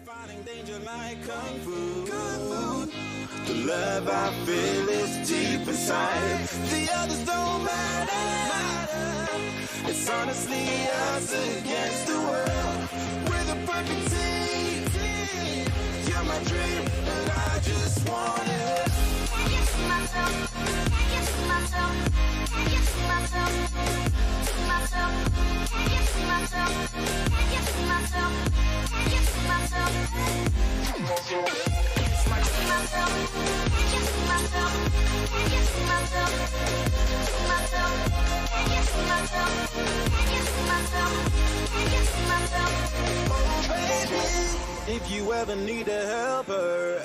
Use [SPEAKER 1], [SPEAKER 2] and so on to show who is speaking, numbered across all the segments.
[SPEAKER 1] fighting danger like kung fu. The love I feel is deep inside. The others don't matter. It's honestly us against the world. We're the perfect team. You're my dream, but I just want it. If you ever need a helper,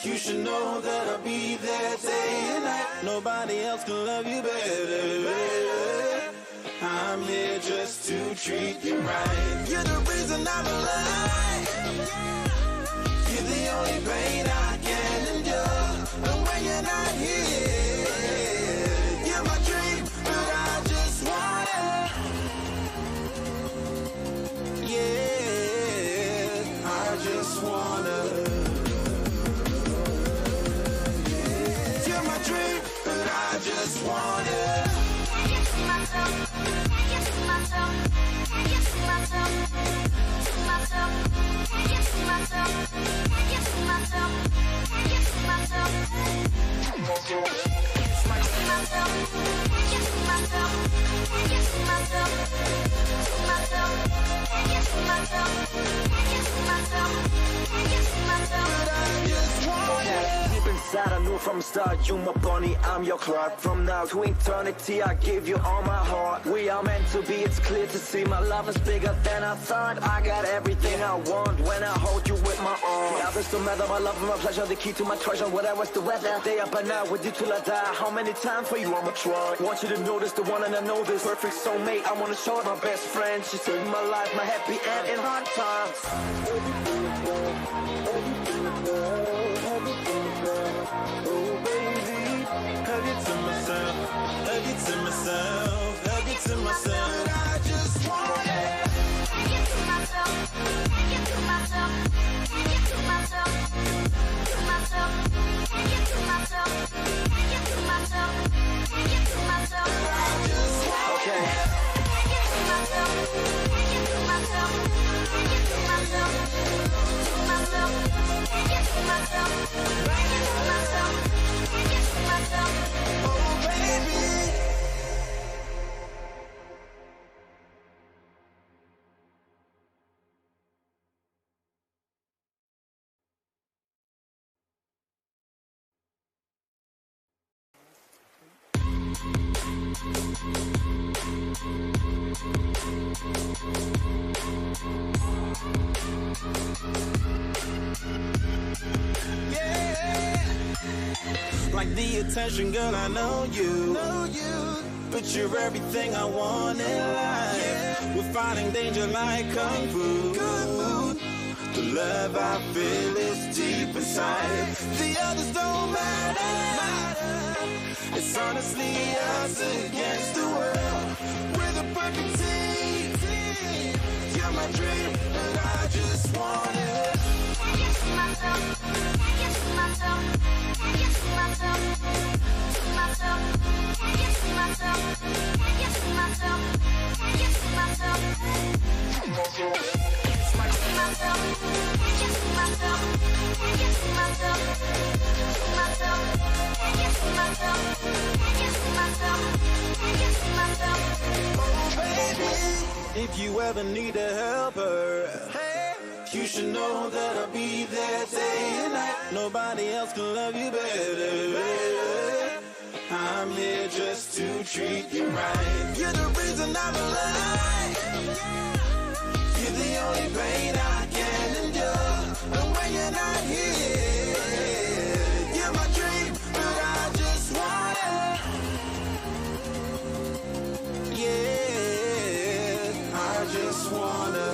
[SPEAKER 1] you should know that I'll be there day and night. Nobody else can love you better. I'm here just to treat you right. You're the reason I'm alive. You're the only pain I can endure. And when you're not here, you're my dream, but I just want it. Yeah, I just wanna. You're my dream, but I just want it.
[SPEAKER 2] Inside, I knew from the start, you my bunny, I'm your Clark. From now to eternity, I give you all my heart. We are meant to be, it's clear to see. My love is bigger than I thought. I got everything I want when I hold you with my arms. The others don't matter, my love and my pleasure, the key to my treasure. Whatever's the weather, day up and out with you till I die. How many times for you I'ma try? Want you to notice the one and I know this. Perfect soulmate, I wanna show it my best friend. She saved my life, my happy end in hard times.
[SPEAKER 1] Oh baby, hug it to myself, hug it to myself, hug it to myself. I just want it. Hug it to myself, hug it to myself, hug it to myself, to myself, hug it to myself, hug it to myself, hug it to myself. I just want it. Hug it to myself, hug it to myself, hug it to myself, to myself, hug it to myself, hug it to myself. Oh baby. Like the attention, girl, I know you. But you're everything I want in life. We're fighting danger like kung fu. The love I feel is deep inside. The others don't matter. It's honestly us against the world. We're the perfect team. You're my dream, but I just want it. I get to myself, I get to myself, I get to myself, to myself, I get to myself, I get to myself, I get to myself, to myself, I get to myself, I get to myself, to myself, I get to myself, I get to myself, I get to myself. Oh baby, if you ever need a helper, you should know that I'll be there day and night. Nobody else can love you better. I'm here just to treat you right. You're the reason I'm alive. You're the only pain I can endure. And when you're not here, you're my dream, but I just want it. Yeah, I just wanna.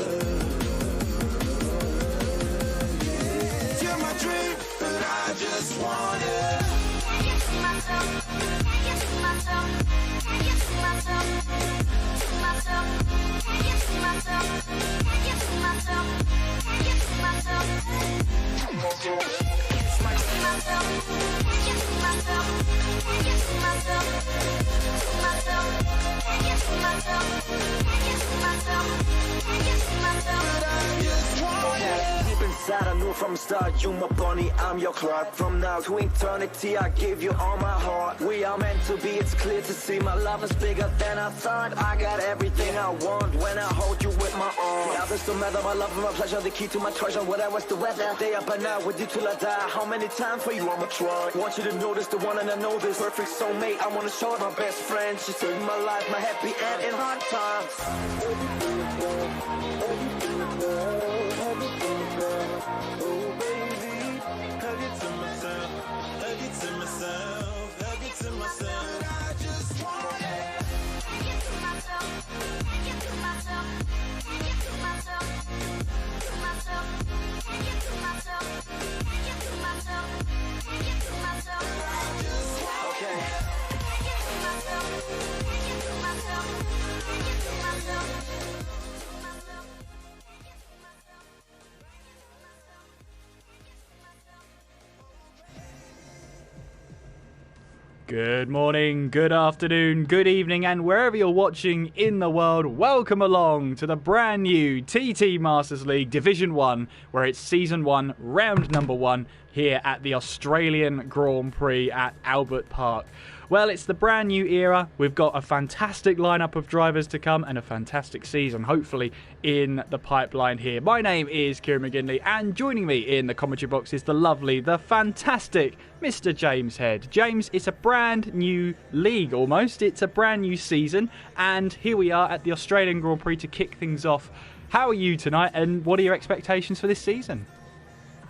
[SPEAKER 1] I just want it. I get to myself, I get to myself, I get to myself, to myself, I get to myself.
[SPEAKER 2] Deep inside, I knew from the start, you my bunny, I'm your Clark. From now to eternity, I give you all my heart. We are meant to be, it's clear to see. My love is bigger than I thought. I got everything I want when I hold you with my arms. The others don't matter, my love and my pleasure, the key to my treasure. Whatever's the weather, day up and out with you till I die. How many times for you I'ma try? Want you to notice the one and I know this perfect soulmate. I wanna show it my best friend. She saved my life, my happy end in hard times.
[SPEAKER 1] Oh baby, hug it to myself, hug it to myself, hug it to myself. I just want it. Hug it to myself, hug it to myself, hug it to myself, to myself, hug it to myself, hug it to myself, hug it to myself. I just want it. Hug it to myself, hug it to myself, hug it to myself.
[SPEAKER 3] Good morning, good afternoon, good evening, and wherever you're watching in the world, welcome along to the brand new TT Masters League Division 1, where it's Season 1, Round number 1, here at the Australian Grand Prix at Albert Park. Well, it's the brand new era. We've got a fantastic lineup of drivers to come and a fantastic season, hopefully, in the pipeline here. My name is Kieran McGinley, and joining me in the commentary box is the lovely, the fantastic Mr. James Head. James, it's a brand new league almost. It's a brand new season, and here we are at the Australian Grand Prix to kick things off. How are you tonight, and what are your expectations for this season?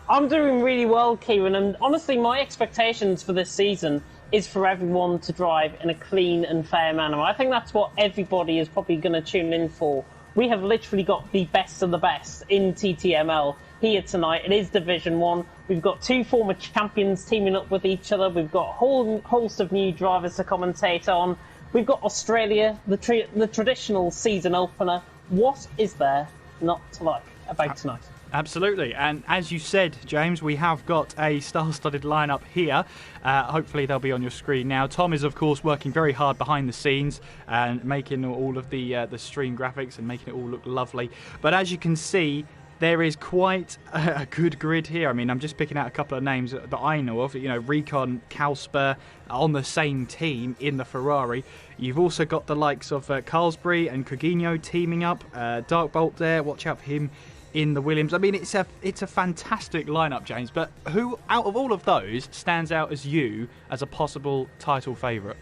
[SPEAKER 4] I'm doing really well, Kieran, and honestly, my expectations for this season is for everyone to drive in a clean and fair manner. I think that's what everybody is probably going to tune in for. We have literally got the best of the best in TTML here tonight. It is Division 1. We've got two former champions teaming up with each other. We've got a whole host of new drivers to commentate on. We've got Australia, the traditional season opener. What is there not to like about tonight?
[SPEAKER 3] Absolutely, and as you said, James, we have got a star-studded lineup here. Hopefully they'll be on your screen now. Tom is, of course, working very hard behind the scenes and making all of the stream graphics and making it all look lovely. But as you can see, there is quite a good grid here. I mean, I'm just picking out a couple of names that I know of. You know, Recon, Calsper on the same team in the Ferrari. You've also got the likes of Carlsbury and Cogino teaming up. Darkbolt there, watch out for him in the Williams. I mean, it's a fantastic lineup, James, but who out of all of those stands out as you as a possible title favourite?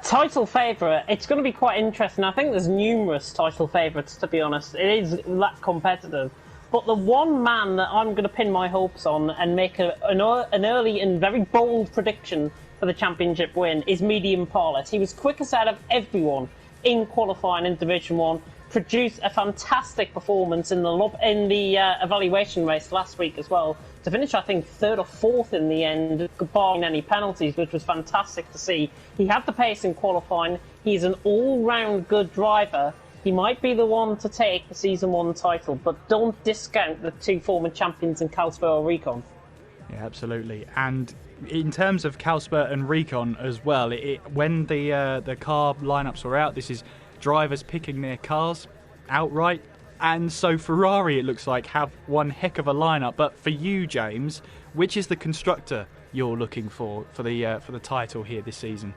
[SPEAKER 4] Title favourite, it's going to be quite interesting. I think there's numerous title favourites, to be honest. It is that competitive. But the one man that I'm going to pin my hopes on and make an early and very bold prediction for the championship win is Medium Pilot. He was quickest out of everyone in qualifying in Division 1. Produced a fantastic performance in the evaluation race last week as well, to finish, I think, 3rd or 4th in the end, barring any penalties, which was fantastic to see. He had the pace in qualifying. He's an all-round good driver. He might be the one to take the Season 1 title, but don't discount the two former champions in Calsper or Recon.
[SPEAKER 3] Yeah, absolutely. And in terms of Calsper and Recon as well, when the car lineups were out, this is drivers picking their cars outright, and so Ferrari, it looks like, have one heck of a lineup. But for you, James, which is the constructor you're looking for the title here this season?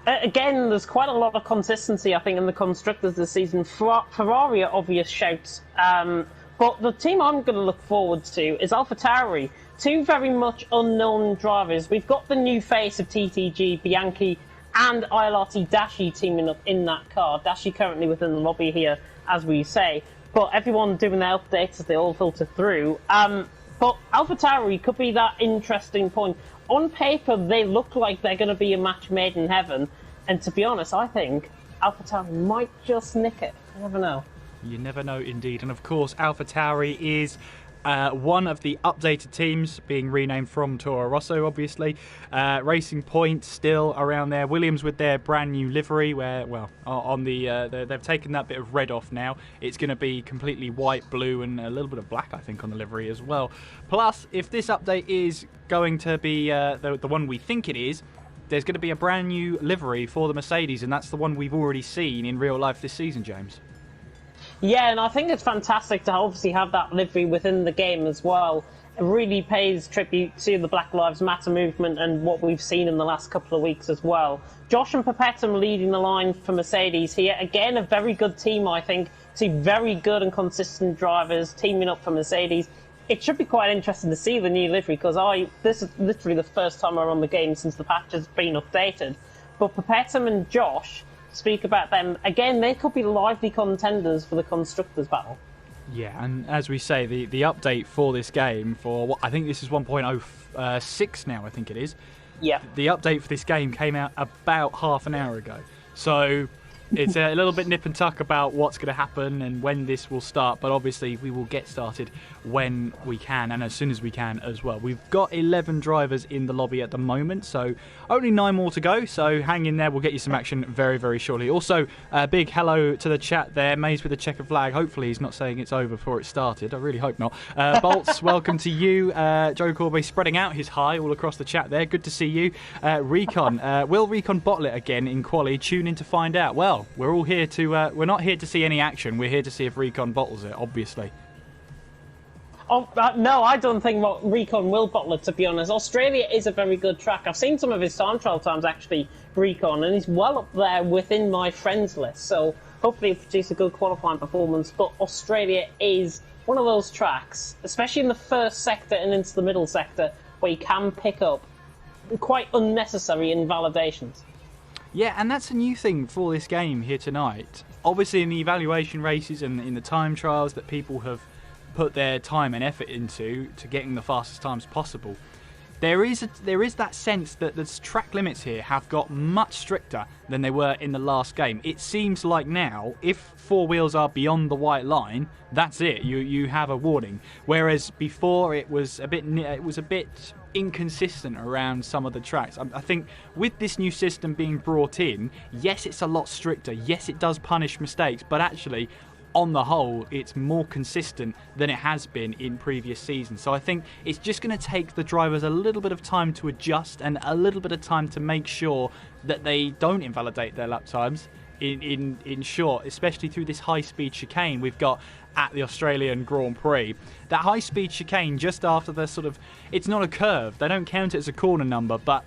[SPEAKER 4] Again, there's quite a lot of consistency, I think, in the constructors this season. Ferrari are obvious shouts, but the team I'm going to look forward to is AlphaTauri. Two very much unknown drivers. We've got the new face of TTG, Bianchi, and ILRT Dashi teaming up in that car. Dashi currently within the lobby here, as we say. But everyone doing their updates as they all filter through. But AlphaTauri could be that interesting point. On paper, they look like they're going to be a match made in heaven. And to be honest, I think AlphaTauri might just nick it. I never know.
[SPEAKER 3] You never know, indeed. And of course, AlphaTauri is one of the updated teams, being renamed from Toro Rosso, obviously. Racing Point still around there. Williams with their brand new livery, where, well, on the they've taken that bit of red off now. It's going to be completely white, blue, and a little bit of black, I think, on the livery as well. Plus, if this update is going to be the one we think it is, there's going to be a brand new livery for the Mercedes, and that's the one we've already seen in real life this season, James.
[SPEAKER 4] Yeah, and I think it's fantastic to obviously have that livery within the game as well. It really pays tribute to the Black Lives Matter movement and what we've seen in the last couple of weeks as well. Josh and Perpetum leading the line for Mercedes here. Again, a very good team, I think. See very good and consistent drivers teaming up for Mercedes. It should be quite interesting to see the new livery, because this is literally the first time I'm on the game since the patch has been updated. But Perpetum and Josh, speak about them again, they could be lively contenders for the Constructors battle.
[SPEAKER 3] Yeah, and as we say, the update for this game, for what I think this is 1.06 now, I think it is.
[SPEAKER 4] Yeah.
[SPEAKER 3] The update for this game came out about half an hour ago. So it's a little bit nip and tuck about what's going to happen and when this will start, but obviously we will get started when we can and as soon as we can as well. We've got 11 drivers in the lobby at the moment, so only 9 more to go, so hang in there. We'll get you some action very, very shortly. Also, a big hello to the chat there. Maze with the checkered flag. Hopefully he's not saying it's over before it started. I really hope not. Bolts, welcome to you. Joe Corby spreading out his hi all across the chat there. Good to see you. Recon, will Recon bottle it again in quali? Tune in to find out. Well, we're all here to, we're not here to see any action. We're here to see if Recon bottles it, obviously.
[SPEAKER 4] Oh, no, I don't think Recon will bottle it, to be honest. Australia is a very good track. I've seen some of his time trial times, actually, Recon, and he's well up there within my friends list. So hopefully he'll produce a good qualifying performance. But Australia is one of those tracks, especially in the first sector and into the middle sector, where you can pick up quite unnecessary invalidations.
[SPEAKER 3] Yeah, and that's a new thing for this game here tonight. Obviously in the evaluation races and in the time trials that people have put their time and effort into to getting the fastest times possible, there is that sense that the track limits here have got much stricter than they were in the last game. It seems like now, if 4 wheels are beyond the white line, that's it. You have a warning. Whereas before it was a bit inconsistent around some of the tracks. I think with this new system being brought in, yes, it's a lot stricter. Yes, it does punish mistakes, but actually, on the whole, it's more consistent than it has been in previous seasons. So I think it's just going to take the drivers a little bit of time to adjust and a little bit of time to make sure that they don't invalidate their lap times in short, especially through this high-speed chicane we've got at the Australian Grand Prix. That high-speed chicane just after the sort of... It's not a curve. They don't count it as a corner number, but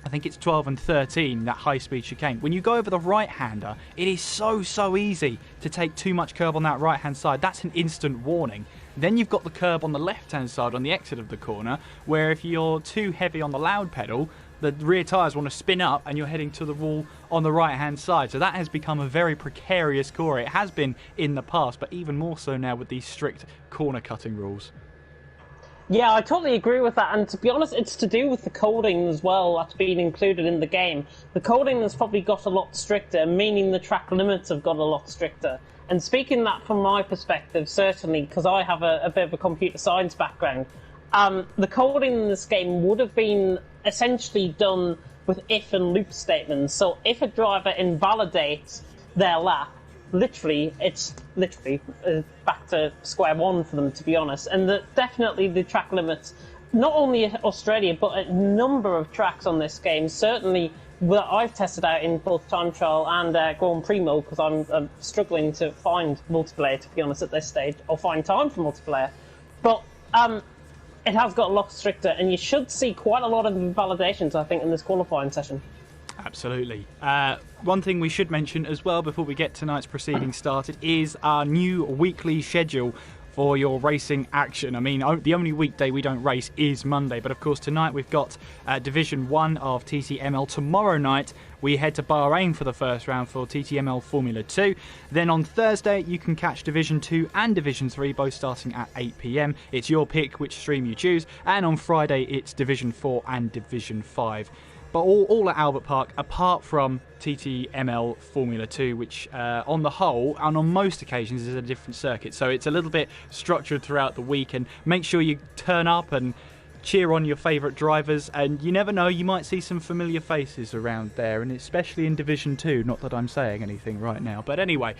[SPEAKER 3] I think it's 12 and 13, that high-speed chicane. When you go over the right-hander, it is so easy to take too much curb on that right-hand side. That's an instant warning. Then you've got the curb on the left-hand side on the exit of the corner, where if you're too heavy on the loud pedal, the rear tyres want to spin up and you're heading to the wall on the right-hand side. So that has become a very precarious corner. It has been in the past, but even more so now with these strict corner-cutting rules.
[SPEAKER 4] Yeah, I totally agree with that, and to be honest, it's to do with the coding as well that's been included in the game. The coding has probably got a lot stricter, meaning the track limits have got a lot stricter. And speaking that from my perspective, certainly, because I have a bit of a computer science background, the coding in this game would have been essentially done with if and loop statements. So if a driver invalidates their lap, it's literally back to square one for them, to be honest. And definitely the track limits, not only Australia, but a number of tracks on this game, certainly that I've tested out in both time trial and Grand Prix mode, because I'm struggling to find multiplayer, to be honest, at this stage, or find time for multiplayer. But it has got a lot stricter, and you should see quite a lot of invalidations, I think, in this qualifying session.
[SPEAKER 3] Absolutely. One thing we should mention as well before we get tonight's proceedings started is our new weekly schedule for your racing action. I mean, the only weekday we don't race is Monday, but of course tonight we've got Division 1 of TTML. Tomorrow night we head to Bahrain for the first round for TTML Formula 2. Then on Thursday you can catch Division 2 and Division 3, both starting at 8 PM. It's your pick which stream you choose. And on Friday it's Division 4 and Division 5. but all at Albert Park, apart from TTML Formula 2, which on the whole and on most occasions is a different circuit. So it's a little bit structured throughout the week, and make sure you turn up and cheer on your favourite drivers, and you never know, you might see some familiar faces around there, and especially in Division 2, not that I'm saying anything right now, but anyway.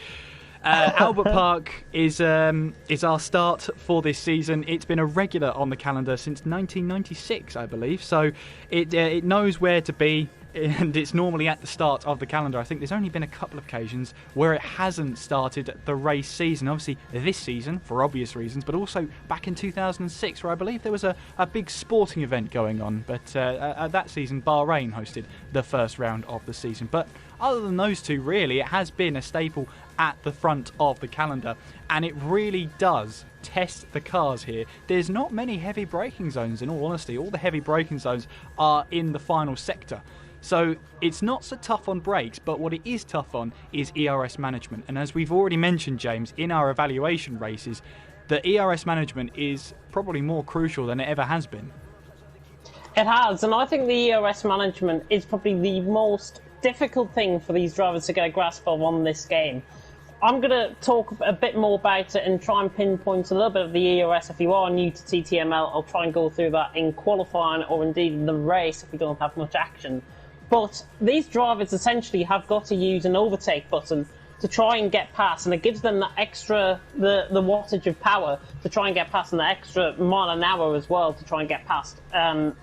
[SPEAKER 3] Albert Park is our start for this season. It's been a regular on the calendar since 1996, I believe, so it knows where to be, and it's normally at the start of the calendar. I think there's only been a couple of occasions where it hasn't started the race season. Obviously this season, for obvious reasons, but also back in 2006, where I believe there was a big sporting event going on. But that season, Bahrain hosted the first round of the season. But other than those two, really, it has been a staple at the front of the calendar, and it really does test the cars here. There's not many heavy braking zones, in all honesty. All the heavy braking zones are in the final sector. So it's not so tough on brakes, but what it is tough on is ERS management. And as we've already mentioned, James, in our evaluation races, the ERS management is probably more crucial than it ever has been.
[SPEAKER 4] It has, and I think the ERS management is probably the most difficult thing for these drivers to get a grasp of on this game. I'm going to talk a bit more about it and try and pinpoint a little bit of the ERS. If you are new to TTML, I'll try and go through that in qualifying or indeed in the race if we don't have much action. But these drivers essentially have got to use an overtake button to try and get past, and it gives them that extra, the wattage of power to try and get past, and the extra mile an hour as well to try and get past. And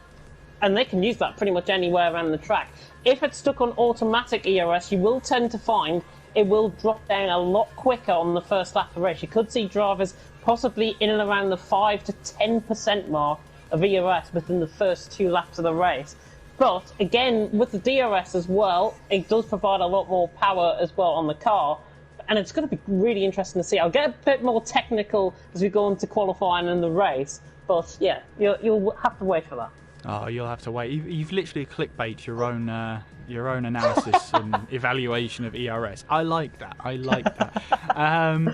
[SPEAKER 4] they can use that pretty much anywhere around the track. If it's stuck on automatic ERS, you will tend to find it will drop down a lot quicker on the first lap of the race. You could see drivers possibly in and around the 5 to 10% mark of ERS within the first 2 laps of the race. But again, with the DRS as well, it does provide a lot more power as well on the car. And it's going to be really interesting to see. I'll get a bit more technical as we go into qualifying and the race. But yeah, you'll have to wait for that.
[SPEAKER 3] Oh, you'll have to wait. You've literally clickbait your own analysis and evaluation of ERS. I like that.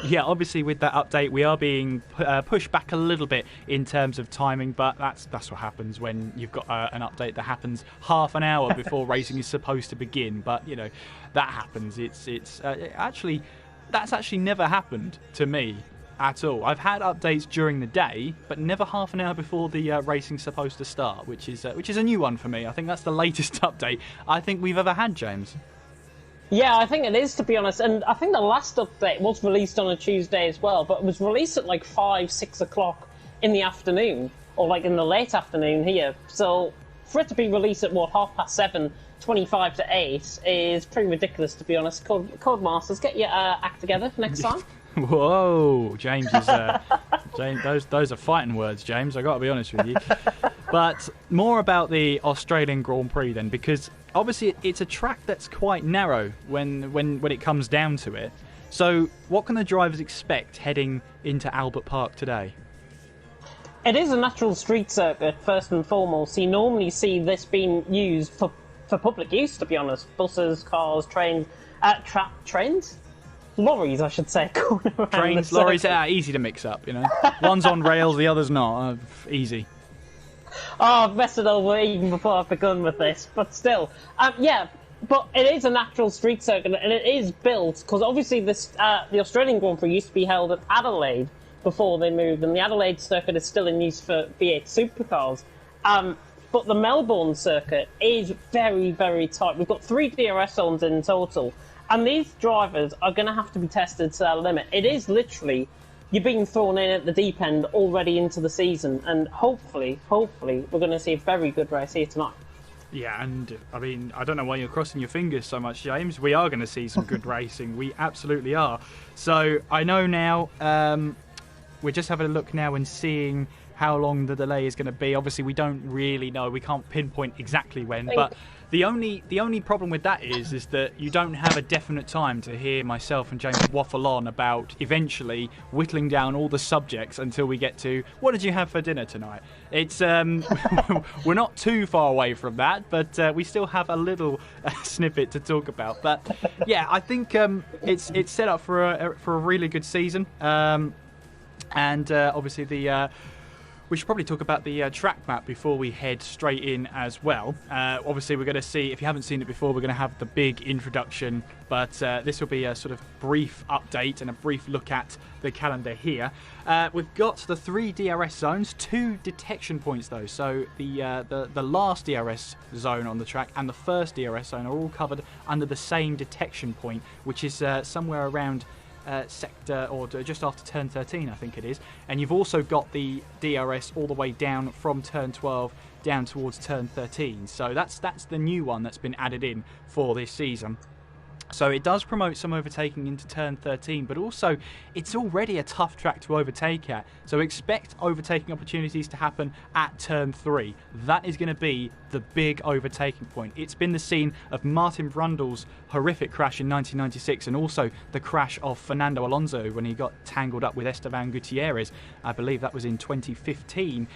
[SPEAKER 3] Yeah, obviously with that update, we are being pushed back a little bit in terms of timing, but that's what happens when you've got an update that happens half an hour before racing is supposed to begin. But you know, that happens. It's actually that's actually never happened to me at all. I've had updates during the day, but never half an hour before the racing's supposed to start, which is a new one for me. I think that's the latest update I think we've ever had, James.
[SPEAKER 4] Yeah, I think it is, to be honest. And I think the last update was released on a Tuesday as well, but it was released at like 5, 6 o'clock in the afternoon, or like in the late afternoon here. So for it to be released at, 7:30, 25 to 8 is pretty ridiculous, to be honest. Codemasters, get your act together for next time.
[SPEAKER 3] Whoa, James is James. Those are fighting words, James. I got to be honest with you. But more about the Australian Grand Prix then, because obviously it's a track that's quite narrow when it comes down to it. So, what can the drivers expect heading into Albert Park today?
[SPEAKER 4] It is a natural street circuit first and foremost. You normally see this being used for public use, to be honest. Buses, cars, trains, trains. Lorries, I should say.
[SPEAKER 3] Trains, lorries, easy to mix up, you know. One's on rails, the other's not. Easy.
[SPEAKER 4] Oh, I've messed it over even before I've begun with this, but still. Yeah, but it is a natural street circuit, and it is built, because obviously this the Australian Grand Prix used to be held at Adelaide before they moved, and the Adelaide circuit is still in use for V8 supercars. But the Melbourne circuit is very, very tight. We've got 3 DRS zones in total. And these drivers are going to have to be tested to their limit. It is literally, you're being thrown in at the deep end already into the season. And hopefully, we're going to see a very good race here tonight.
[SPEAKER 3] Yeah, and I mean, I don't know why you're crossing your fingers so much, James. We are going to see some good racing. We absolutely are. So I know now, we're just having a look now and seeing how long the delay is going to be. Obviously, we don't really know. We can't pinpoint exactly when, but the only problem with that is that you don't have a definite time to hear myself and James waffle on about eventually whittling down all the subjects until we get to what did you have for dinner tonight. It's we're not too far away from that, but we still have a little snippet to talk about. But yeah, I think it's set up for a really good season, and obviously the We should probably talk about the track map before we head straight in as well. Obviously, we're going to see, if you haven't seen it before, we're going to have the big introduction, but this will be a sort of brief update and a brief look at the calendar here. We've got the 3 DRS zones, 2 detection points though, so the last DRS zone on the track and the first DRS zone are all covered under the same detection point, which is somewhere around sector, or just after turn 13 I think it is, and you've also got the DRS all the way down from turn 12 down towards turn 13, so that's the new one that's been added in for this season. So it does promote some overtaking into turn 13, but also it's already a tough track to overtake at. So expect overtaking opportunities to happen at turn 3. That is going to be the big overtaking point. It's been the scene of Martin Brundle's horrific crash in 1996 and also the crash of Fernando Alonso when he got tangled up with Esteban Gutierrez. I believe that was in 2015.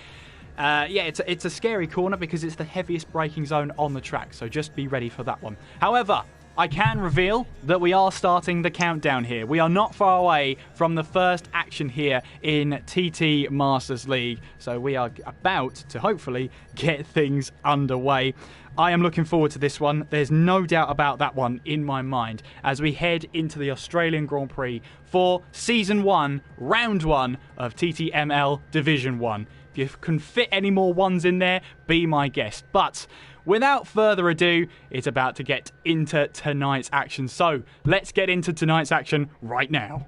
[SPEAKER 3] Yeah, it's a scary corner because it's the heaviest braking zone on the track, so just be ready for that one. However, I can reveal that we are starting the countdown here. We are not far away from the first action here in TT Masters League, so we are about to hopefully get things underway. I am looking forward to this one. There's no doubt about that one in my mind as we head into the Australian Grand Prix for Season 1, Round 1 of TTML Division 1. If you can fit any more ones in there, be my guest. But without further ado, it's about to get into tonight's action. So let's get into tonight's action right now.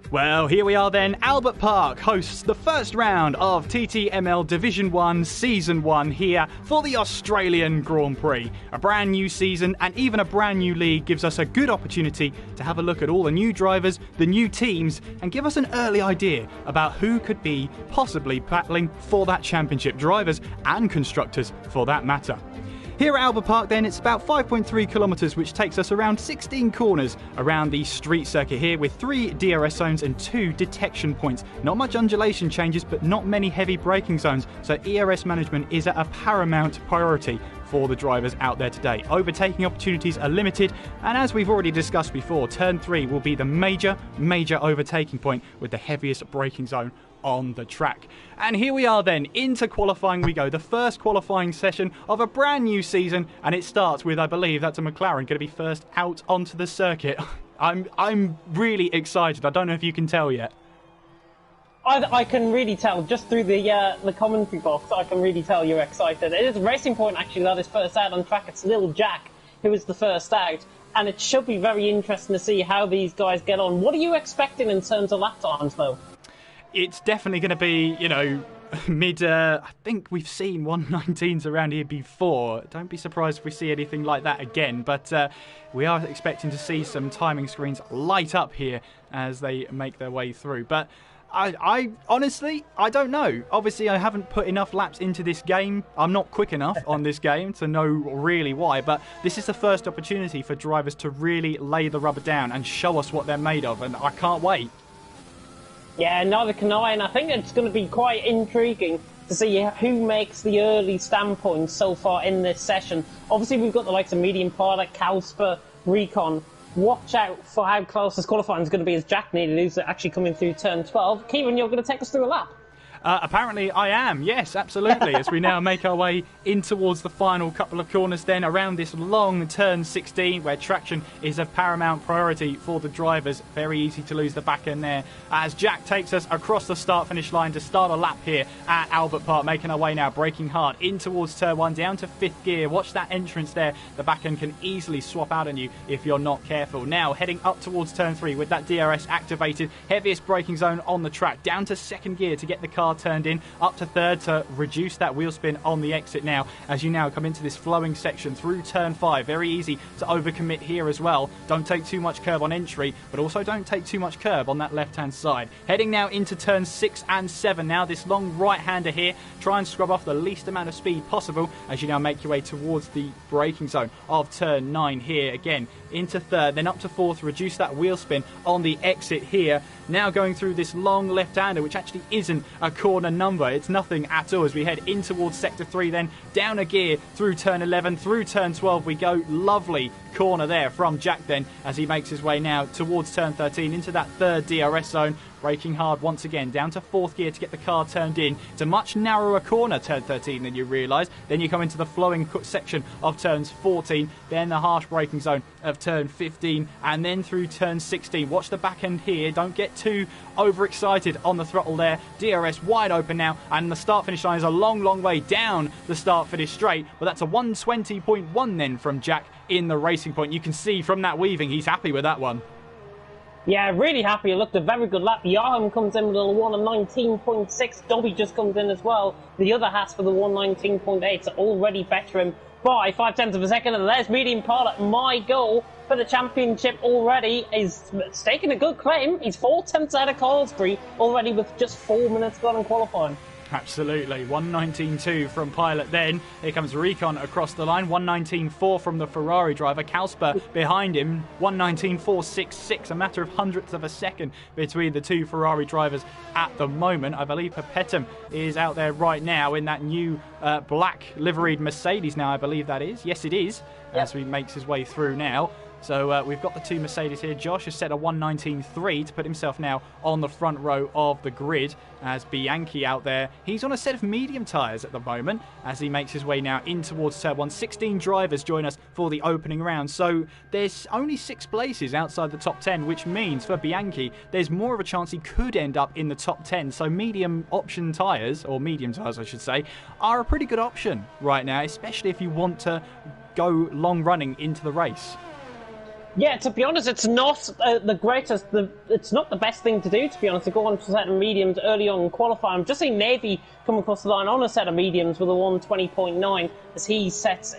[SPEAKER 3] Well, here we are then. Albert Park hosts the first round of TTML Division 1 Season 1 here for the Australian Grand Prix. A brand new season and even a brand new league gives us a good opportunity to have a look at all the new drivers, the new teams, and give us an early idea about who could be possibly battling for that championship, drivers and constructors for that matter. Here at Albert Park then, it's about 5.3 kilometres, which takes us around 16 corners around the street circuit here with 3 DRS zones and 2 detection points. Not much undulation changes, but not many heavy braking zones, so ERS management is a paramount priority for the drivers out there today. Overtaking opportunities are limited, and as we've already discussed before, turn 3 will be the major overtaking point with the heaviest braking zone on the track. And here we are then, into qualifying we go, the first qualifying session of a brand new season, and it starts with, I believe that's a McLaren going to be first out onto the circuit. I'm really excited. I don't know if you can tell yet.
[SPEAKER 4] I can really tell, just through the commentary box, I can really tell you're excited. It is Racing Point actually that is first out on track. It's Little Jack who is the first out, and it should be very interesting to see how these guys get on. What are you expecting in terms of lap times though?
[SPEAKER 3] It's definitely going to be, you know, mid, I think we've seen 119s around here before. Don't be surprised if we see anything like that again, but we are expecting to see some timing screens light up here as they make their way through. But I honestly, I don't know. Obviously, I haven't put enough laps into this game. I'm not quick enough on this game to know really why, but this is the first opportunity for drivers to really lay the rubber down and show us what they're made of, and I can't wait.
[SPEAKER 4] Yeah, neither can I, and I think it's going to be quite intriguing to see who makes the early standpoints so far in this session. Obviously, we've got the likes of Medium Pilot, Calsper, Recon. Watch out for how close this qualifying is going to be as Jack needed, who's actually coming through turn 12. Kieran, you're going to take us through a lap.
[SPEAKER 3] Apparently I am, yes, absolutely, as we now make our way in towards the final couple of corners then around this long turn 16 where traction is a paramount priority for the drivers. Very easy to lose the back end there as Jack takes us across the start-finish line to start a lap here at Albert Park, making our way now, braking hard in towards turn 1, down to 5th gear. Watch that entrance there. The back end can easily swap out on you if you're not careful. Now heading up towards turn 3 with that DRS activated, heaviest braking zone on the track, down to 2nd gear to get the car turned in, up to 3rd to reduce that wheel spin on the exit now as you now come into this flowing section through turn 5. Very easy to overcommit here as well. Don't take too much curb on entry, but also don't take too much curb on that left-hand side. Heading now into turn 6 and 7. Now this long right-hander here. Try and scrub off the least amount of speed possible as you now make your way towards the braking zone of turn 9 here. Again, into 3rd, then up to 4th, reduce that wheel spin on the exit here. now going through this long left-hander, which actually isn't a corner number. It's nothing at all as we head in towards Sector 3, then down a gear through turn 11, through turn 12 we go. Lovely corner there from Jack then as he makes his way now towards turn 13 into that third DRS zone. Braking hard once again, down to fourth gear to get the car turned in. It's a much narrower corner, turn 13, than you realise. Then you come into the flowing section of turns 14, then the harsh braking zone of turn 15, and then through turn 16. Watch the back end here. Don't get too overexcited on the throttle there. DRS wide open now, and the start-finish line is a long, long way down the start-finish straight. But that's a 120.1 then from Jack in the racing point. You can see from that weaving, he's happy with that one.
[SPEAKER 4] Yeah, really happy. It looked a very good lap. Joachim comes in with a 1:19.6. Dobby just comes in as well. The other Haas for the 1:19.8. So already better him by 0.5 of a second. And there's Medium Pilot. My goal for the championship already is staking a good claim. He's 0.4 ahead of Carlsbury already with just 4 minutes gone in qualifying.
[SPEAKER 3] Absolutely. 1:19.2 from Pilot then. Here comes Recon across the line. 1:19.4 from the Ferrari driver. Kausper behind him. 1:19.466. A matter of hundredths of a second between the two Ferrari drivers at the moment. I believe Perpetum is out there right now in that new black liveried Mercedes now, I believe that is. Yes, it is, as he makes his way through now. So we've got the two Mercedes here. Josh has set a 1:19.3 to put himself now on the front row of the grid as Bianchi out there. He's on a set of medium tyres at the moment as he makes his way now in towards turn 1. 16 drivers join us for the opening round. So there's only 6 places outside the top 10, which means for Bianchi there's more of a chance he could end up in the top 10. So medium option tyres, or medium tyres I should say, are a pretty good option right now, especially if you want to go long running into the race.
[SPEAKER 4] Yeah, to be honest, it's not the greatest. It's not the best thing to do, to be honest, to go on to a set of mediums early on in qualifying. I've just seen Navy come across the line on a set of mediums with a 1:20.9 as he sets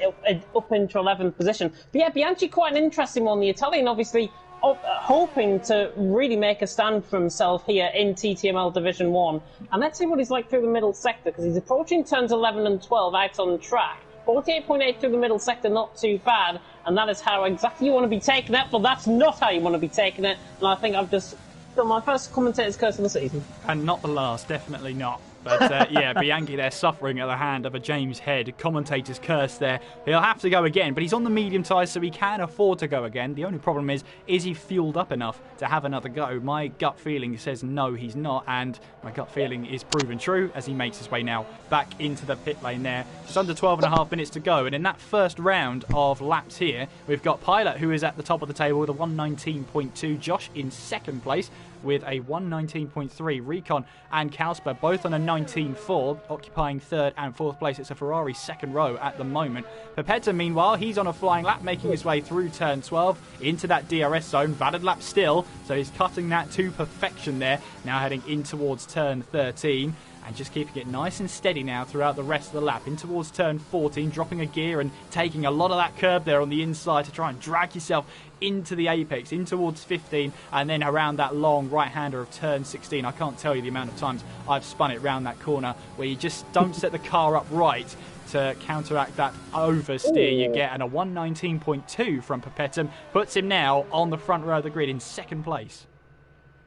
[SPEAKER 4] up into 11th position. But yeah, Bianchi quite an interesting one. The Italian, obviously, hoping to really make a stand for himself here in TTML Division 1. And let's see what he's like through the middle sector, because he's approaching turns 11 and 12 out on the track. 48.8 through the middle sector, not too bad, and that is how exactly you want to be taking it, but that's not how you want to be taking it, and I think I've just done my first commentator's curse of the season.
[SPEAKER 3] And not the last, definitely not. But yeah, Bianchi there suffering at the hand of a James Head. Commentator's curse there. He'll have to go again, but he's on the medium tyres, so he can afford to go again. The only problem is he fueled up enough to have another go? My gut feeling says no, he's not, and my gut feeling is proven true as he makes his way now back into the pit lane there. Just under 12.5 minutes to go, and in that first round of laps here, we've got Pilot, who is at the top of the table with a 1:19.2. Josh in second place with a 1:19.3. Recon and Kausper both on a 19.4, occupying third and fourth place. It's a Ferrari second row at the moment. Pepetta, meanwhile, he's on a flying lap, making his way through turn 12 into that DRS zone. Valid lap still, so he's cutting that to perfection there. Now heading in towards turn 13. And just keeping it nice and steady now throughout the rest of the lap. In towards turn 14, dropping a gear and taking a lot of that curb there on the inside to try and drag yourself into the apex, in towards 15, and then around that long right-hander of turn 16. I can't tell you the amount of times I've spun it round that corner where you just don't set the car up right to counteract that oversteer you get. And a 1:19.2 from Perpetum puts him now on the front row of the grid in second place.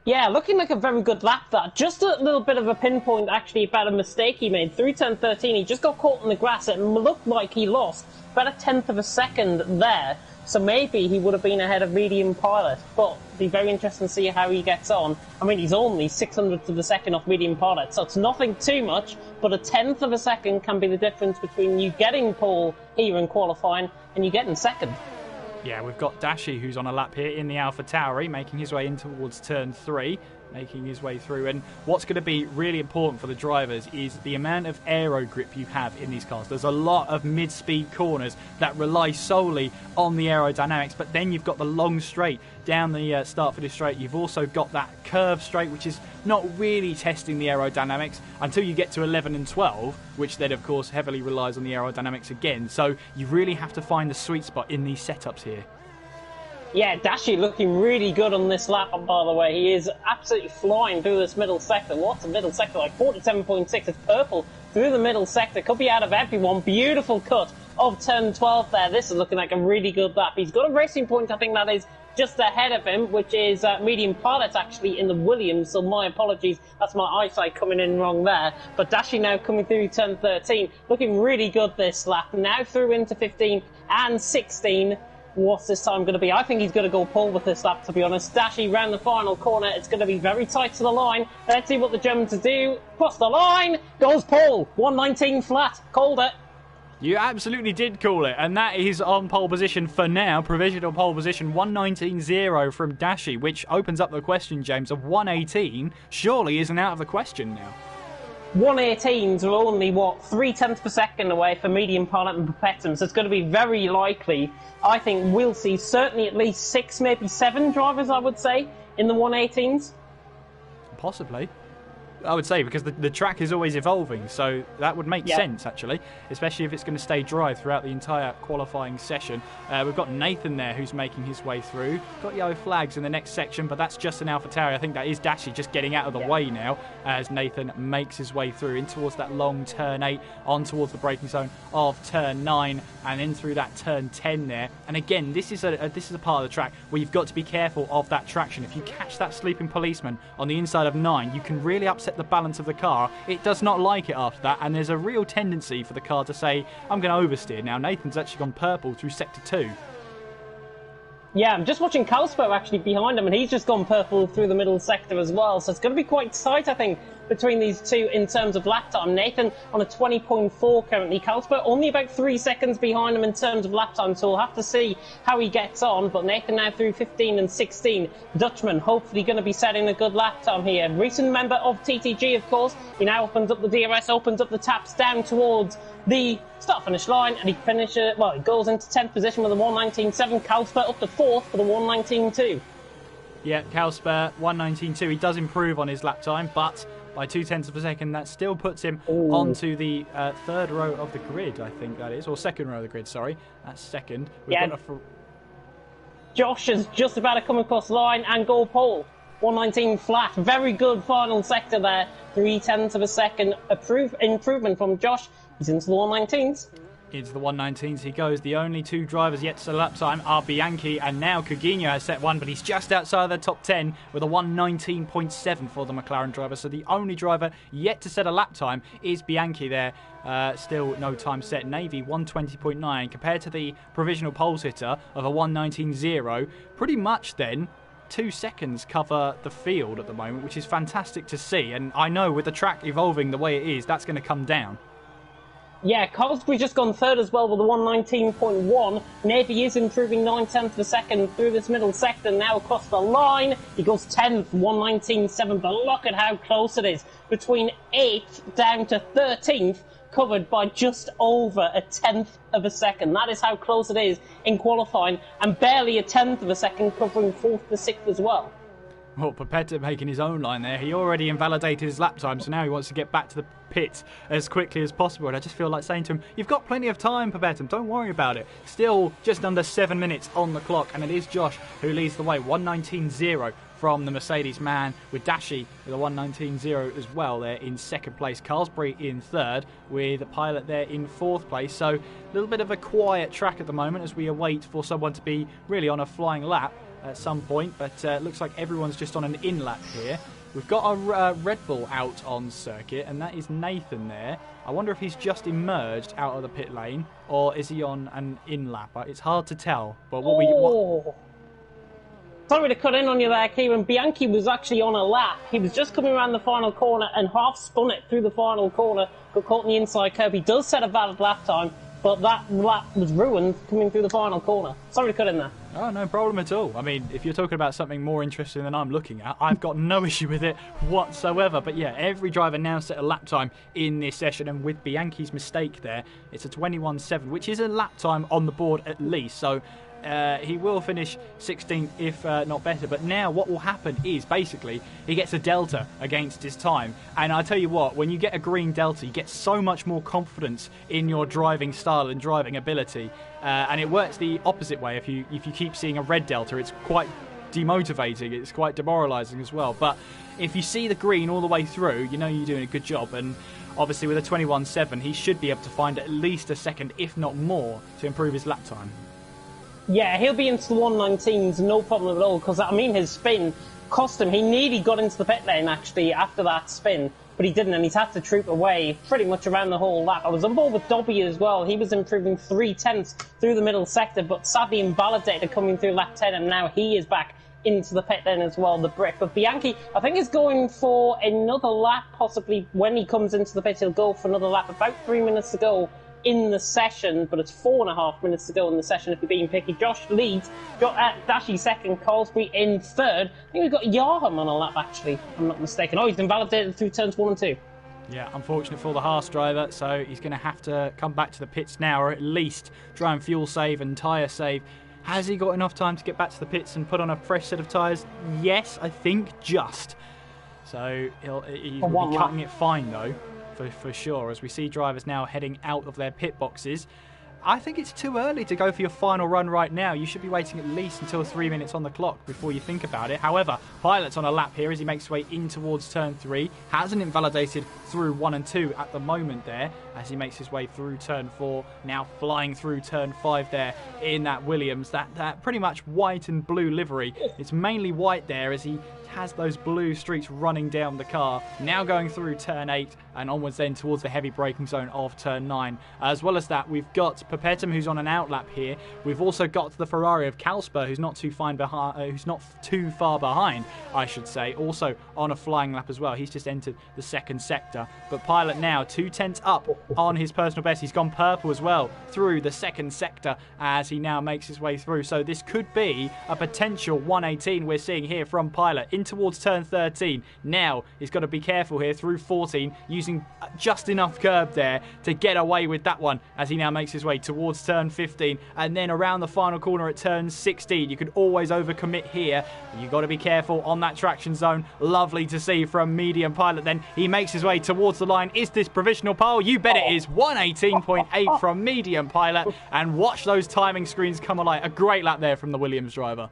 [SPEAKER 4] Yeah, looking like a very good lap, that. Just a little bit of a pinpoint, actually, about a mistake he made. Through turn 13, he just got caught in the grass. It looked like he lost about 1/10 of a second there. So maybe he would have been ahead of Medium Pilot. But it'd be very interesting to see how he gets on. I mean, he's only 600th of a second off Medium Pilot, so it's nothing too much. But 1/10 of a second can be the difference between you getting pole here in qualifying and you getting second.
[SPEAKER 3] Yeah, we've got Dashi, who's on a lap here in the Alpha Tauri, making his way in towards turn 3, making his way through. And what's going to be really important for the drivers is the amount of aero grip you have in these cars. There's a lot of mid-speed corners that rely solely on the aerodynamics, but then you've got the long straight down the start for this straight. You've also got that curve straight, which is not really testing the aerodynamics until you get to 11 and 12, which then of course heavily relies on the aerodynamics again. So you really have to find the sweet spot in these setups here.
[SPEAKER 4] Yeah, Dashi looking really good on this lap, by the way. He is absolutely flying through this middle sector. What's the middle sector like? 47.6. It's purple through the middle sector. Could be out of everyone. Beautiful cut of turn 12 there. This is looking like a really good lap. He's got a racing point, I think that is just ahead of him, which is medium pilots actually in the Williams, so my apologies, that's my eyesight coming in wrong there. But Dashi now coming through turn 13, looking really good this lap. Now through into 15 and 16. What's this time going to be? I think he's going to go pole with this lap, to be honest. Dashi round the final corner. It's going to be very tight to the line. Let's see what the Germans do. Cross the line. Goes pole. 119 flat. Called it.
[SPEAKER 3] You absolutely did call it, and that is on pole position for now. Provisional pole position 119.0 from Dashi, which opens up the question, James, of 118 surely isn't out of the question now.
[SPEAKER 4] 118s are only, 3/10 per second away for medium pilot and Perpetuum, so it's going to be very likely. I think we'll see certainly at least 6, maybe 7 drivers, I would say, in the 118s. Possibly.
[SPEAKER 3] I would say, because the track is always evolving, so that would make sense, actually, especially if it's going to stay dry throughout the entire qualifying session. We've got Nathan there who's making his way through. Got yellow flags in the next section, but that's just an AlphaTauri. I think that is Dashi just getting out of the way now as Nathan makes his way through in towards that long turn 8, on towards the braking zone of turn 9, and in through that turn 10 there. And again, this is a part of the track where you've got to be careful of that traction. If you catch that sleeping policeman on the inside of 9, you can really upset the balance of the car. It does not like it after that, and there's a real tendency for the car to say, I'm going to oversteer. Now Nathan's actually gone purple through sector 2.
[SPEAKER 4] Yeah, I'm just watching Kalspo actually behind him, and he's just gone purple through the middle sector as well. So it's going to be quite tight, I think, between these two in terms of lap time. Nathan on a 20.4 currently. Kalspo only about 3 seconds behind him in terms of lap time, so we'll have to see how he gets on. But Nathan now through 15 and 16. Dutchman hopefully going to be setting a good lap time here. Recent member of TTG, of course. He now opens up the DRS, opens up the taps down towards the start-finish line, and he finishes, he goes into 10th position with a 119.7. Kalsper up to 4th for the 119.2.
[SPEAKER 3] Yeah, Kalsper 119.2. He does improve on his lap time, but by 0.2 of a second, that still puts him onto the third row of the grid, I think that is, or second row of the grid, sorry. That's second.
[SPEAKER 4] Josh is just about to come across the line and go pole. 119 flat. Very good final sector there. 0.3 of a second improvement from Josh. He's into the 119s.
[SPEAKER 3] Into the 119s he goes. The only 2 drivers yet to set a lap time are Bianchi, and now Coutinho has set one, but he's just outside the top 10 with a 119.7 for the McLaren driver. So the only driver yet to set a lap time is Bianchi there. Still no time set. Navy 120.9 compared to the provisional pole sitter of a 119.0. Pretty much then 2 seconds cover the field at the moment, which is fantastic to see. And I know with the track evolving the way it is, that's going to come down.
[SPEAKER 4] Yeah, Cosby just gone third as well with a 119.1. Navy is improving 0.9 of a second through this middle sector. Now across the line, he goes 10th, 119.7. But look at how close it is. Between 8th down to 13th, covered by just over a 10th of a second. That is how close it is in qualifying, and barely a 10th of a second covering 4th to 6th as well.
[SPEAKER 3] Well, Pepetta making his own line there. He already invalidated his lap time, so now he wants to get back to the pit as quickly as possible. And I just feel like saying to him, you've got plenty of time, Pepetta. Don't worry about it. Still just under 7 minutes on the clock, and it is Josh who leads the way. 119.0 from the Mercedes man, with Dashi with a 119.0 as well there in second place. Carlsbury in third, with a pilot there in fourth place. So a little bit of a quiet track at the moment as we await for someone to be really on a flying lap at some point, but looks like everyone's just on an in lap here. We've got a Red Bull out on circuit, and that is Nathan there. I wonder if he's just emerged out of the pit lane, or is he on an in lap? It's hard to tell. But
[SPEAKER 4] Sorry to cut in on you there, Kieran. Bianchi was actually on a lap. He was just coming around the final corner and half spun it through the final corner, got caught in the inside curve. He does set a valid lap time, but that lap was ruined coming through the final corner. Sorry to cut in there.
[SPEAKER 3] Oh, no problem at all. I mean, if you're talking about something more interesting than I'm looking at, I've got no issue with it whatsoever. But yeah, every driver now set a lap time in this session, and with Bianchi's mistake there, it's a 21.7, which is a lap time on the board at least. So he will finish 16th, if not better. But now what will happen is basically he gets a delta against his time. And I tell you what, when you get a green delta, you get so much more confidence in your driving style and driving ability. And it works the opposite way. If you keep seeing a red delta, it's quite demotivating. It's quite demoralising as well. But if you see the green all the way through, you know you're doing a good job. And Obviously, with a 21.7, he should be able to find at least a second, if not more, to improve his lap time.
[SPEAKER 4] Yeah, he'll be into the 119s, no problem at all, because, I mean, his spin cost him. He nearly got into the pit lane, actually, after that spin, but he didn't, and he's had to troop away pretty much around the whole lap. I was on board with Dobby as well. He was improving 3/10 through the middle sector, but sadly invalidated coming through lap 10, and now he is back into the pit lane as well, the Brit. But Bianchi, I think, is going for another lap, possibly when he comes into the pit, he'll go for another lap. About 3 minutes to go in the session, but it's 4.5 minutes to go in the session if you're being picky. Josh leads, Dashi second, Carlsbury in third. I think we've got Yarham on a lap, actually, if I'm not mistaken. Oh, he's invalidated through turns 1 and 2.
[SPEAKER 3] Yeah, unfortunate for the Haas driver, so he's going to have to come back to the pits now, or at least try and fuel save and tyre save. Has he got enough time to get back to the pits and put on a fresh set of tyres? Yes, I think just. So he'll be cutting it fine, though, for sure, as we see drivers now heading out of their pit boxes. I think it's too early to go for your final run right now. You should be waiting at least until 3 minutes on the clock before you think about it. However, Pilot's on a lap here as he makes his way in towards turn 3. Hasn't invalidated through 1 and 2 at the moment there as he makes his way through turn 4. Now flying through turn 5 there in that Williams. That pretty much white and blue livery. It's mainly white there as he has those blue streaks running down the car. Now going through turn 8 and onwards then towards the heavy braking zone of turn 9. As well as that, we've got Perpetuum, who's on an outlap here. We've also got the Ferrari of Kalsper, who's not too far behind, I should say, also on a flying lap as well. He's just entered the second sector. But Pilot now 2/10 up on his personal best. He's gone purple as well through the second sector as he now makes his way through. So this could be a potential 118 we're seeing here from Pilot in towards turn 13. Now he's got to be careful here through 14, using just enough curb there to get away with that one as he now makes his way towards turn 15 and then around the final corner at turn 16. You could always overcommit here. You've got to be careful on that traction zone. Lovely to see from Medium Pilot. Then he makes his way towards the line. Is this provisional pole? You bet it is. 118.8 from Medium Pilot, and watch those timing screens come alight. A great lap there from the Williams driver.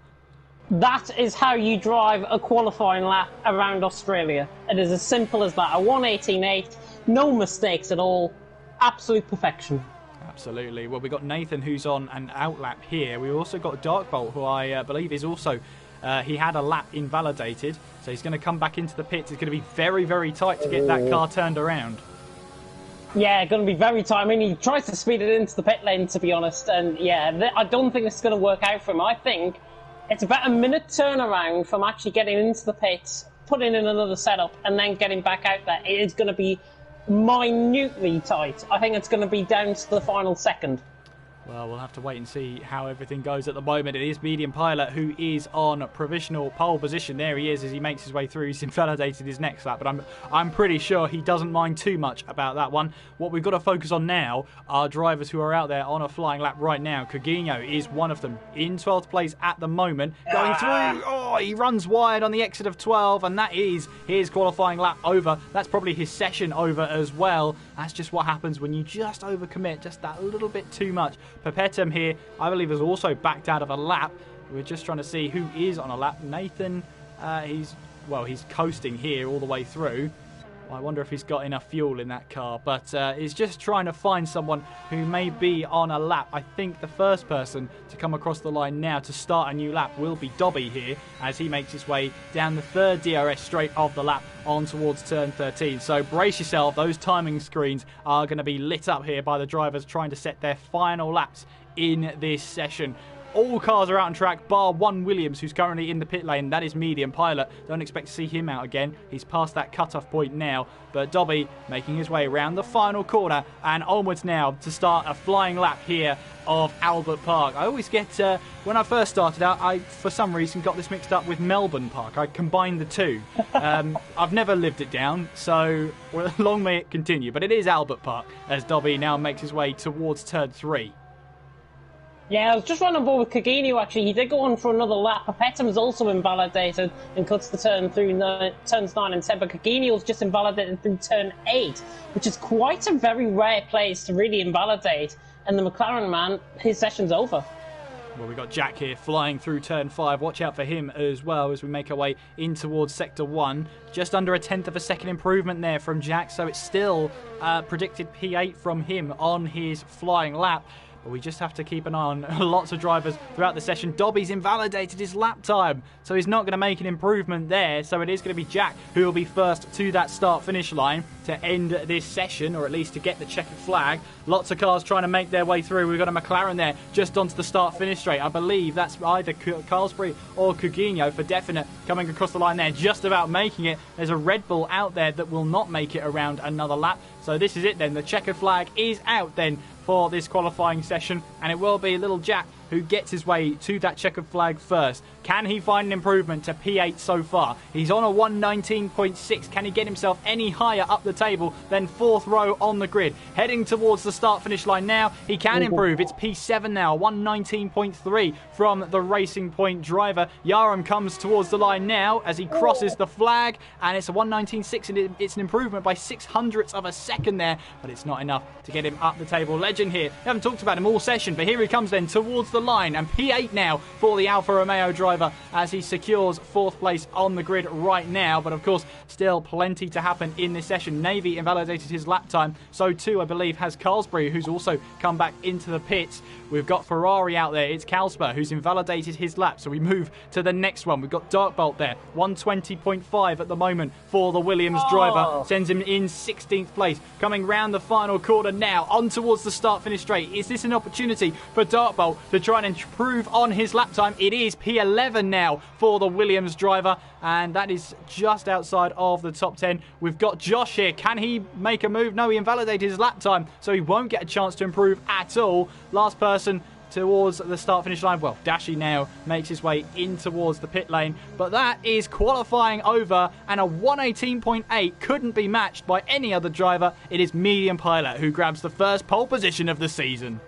[SPEAKER 4] That is how you drive a qualifying lap around Australia. It is as simple as that. A 118.8, no mistakes at all. Absolute perfection.
[SPEAKER 3] Absolutely. Well, we've got Nathan, who's on an outlap here. We've also got Darkbolt, who I believe is also... he had a lap invalidated, so he's going to come back into the pits. It's going to be very, very tight to get that car turned around.
[SPEAKER 4] Yeah, going to be very tight. I mean, he tries to speed it into the pit lane, to be honest. And yeah, I don't think it's going to work out for him. I think it's about a minute turnaround from actually getting into the pits, putting in another setup, and then getting back out there. It is going to be minutely tight. I think it's going to be down to the final second.
[SPEAKER 3] Well, we'll have to wait and see how everything goes at the moment. It is Medium Pilot who is on provisional pole position. There he is as he makes his way through. He's invalidated his next lap, but I'm pretty sure he doesn't mind too much about that one. What we've got to focus on now are drivers who are out there on a flying lap right now. Coutinho is one of them in 12th place at the moment. Going through. Oh, he runs wide on the exit of 12, and that is his qualifying lap over. That's probably his session over as well. That's just what happens when you just overcommit just that little bit too much. Perpetuum here, I believe, has also backed out of a lap. We're just trying to see who is on a lap. Nathan, he's coasting here all the way through. I wonder if he's got enough fuel in that car, but he's just trying to find someone who may be on a lap. I think the first person to come across the line now to start a new lap will be Dobby here as he makes his way down the third DRS straight of the lap on towards turn 13. So brace yourself, those timing screens are going to be lit up here by the drivers trying to set their final laps in this session. All cars are out on track, bar one Williams, who's currently in the pit lane. That is Medium Pilot. Don't expect to see him out again. He's past that cut-off point now. But Dobby making his way around the final corner and onwards now to start a flying lap here of Albert Park. I always get, when I first started out, I, for some reason, got this mixed up with Melbourne Park. I combined the two. I've never lived it down, so long may it continue. But it is Albert Park as Dobby now makes his way towards turn 3.
[SPEAKER 4] Yeah, I was just running on board with Coutinho, actually. He did go on for another lap. Perpetuum is also invalidated and cuts the turn through turns 9 and 10. But Coutinho's just invalidated through turn 8, which is quite a very rare place to really invalidate. And the McLaren man, his session's over.
[SPEAKER 3] Well, we've got Jack here flying through turn 5. Watch out for him as well as we make our way in towards sector 1. Just under a tenth of a second improvement there from Jack, so it's still predicted P8 from him on his flying lap. But we just have to keep an eye on lots of drivers throughout the session. Dobby's invalidated his lap time, so he's not going to make an improvement there. So it is going to be Jack who will be first to that start-finish line to end this session, or at least to get the checkered flag. Lots of cars trying to make their way through. We've got a McLaren there just onto the start-finish straight. I believe that's either Carlsbury or Coutinho for definite coming across the line there, just about making it. There's a Red Bull out there that will not make it around another lap. So this is it then. The checkered flag is out then for this qualifying session, and it will be little Jack who gets his way to that checkered flag first. Can he find an improvement to P8 so far? He's on a 119.6. Can he get himself any higher up the table than 4th row on the grid? Heading towards the start-finish line now. He can improve. It's P7 now, 119.3 from the Racing Point driver. Yaram comes towards the line now as he crosses the flag, and it's a 119.6, and it's an improvement by 0.06 of a second there, but it's not enough to get him up the table. Legend here. We haven't talked about him all session, but here he comes then towards the line, and P8 now for the Alfa Romeo driver as he secures 4th place on the grid right now. But of course, still plenty to happen in this session. Navy invalidated his lap time, so too I believe has Carlsbury, who's also come back into the pits. We've got Ferrari out there. It's Kalsper who's invalidated his lap, so we move to the next one. We've got Darkbolt there, 120.5 at the moment for the Williams driver, sends him in 16th place. Coming round the final corner now, on towards the start-finish straight. Is this an opportunity for Darkbolt to try and improve on his lap time? It is P11 now for the Williams driver, and that is just outside of the top 10. We've got Josh here. Can he make a move? No, he invalidated his lap time, so he won't get a chance to improve at all. Last person towards the start-finish line. Well, Dashi now makes his way in towards the pit lane, but that is qualifying over, and a 118.8 couldn't be matched by any other driver. It is Medium Pilot who grabs the first pole position of the season.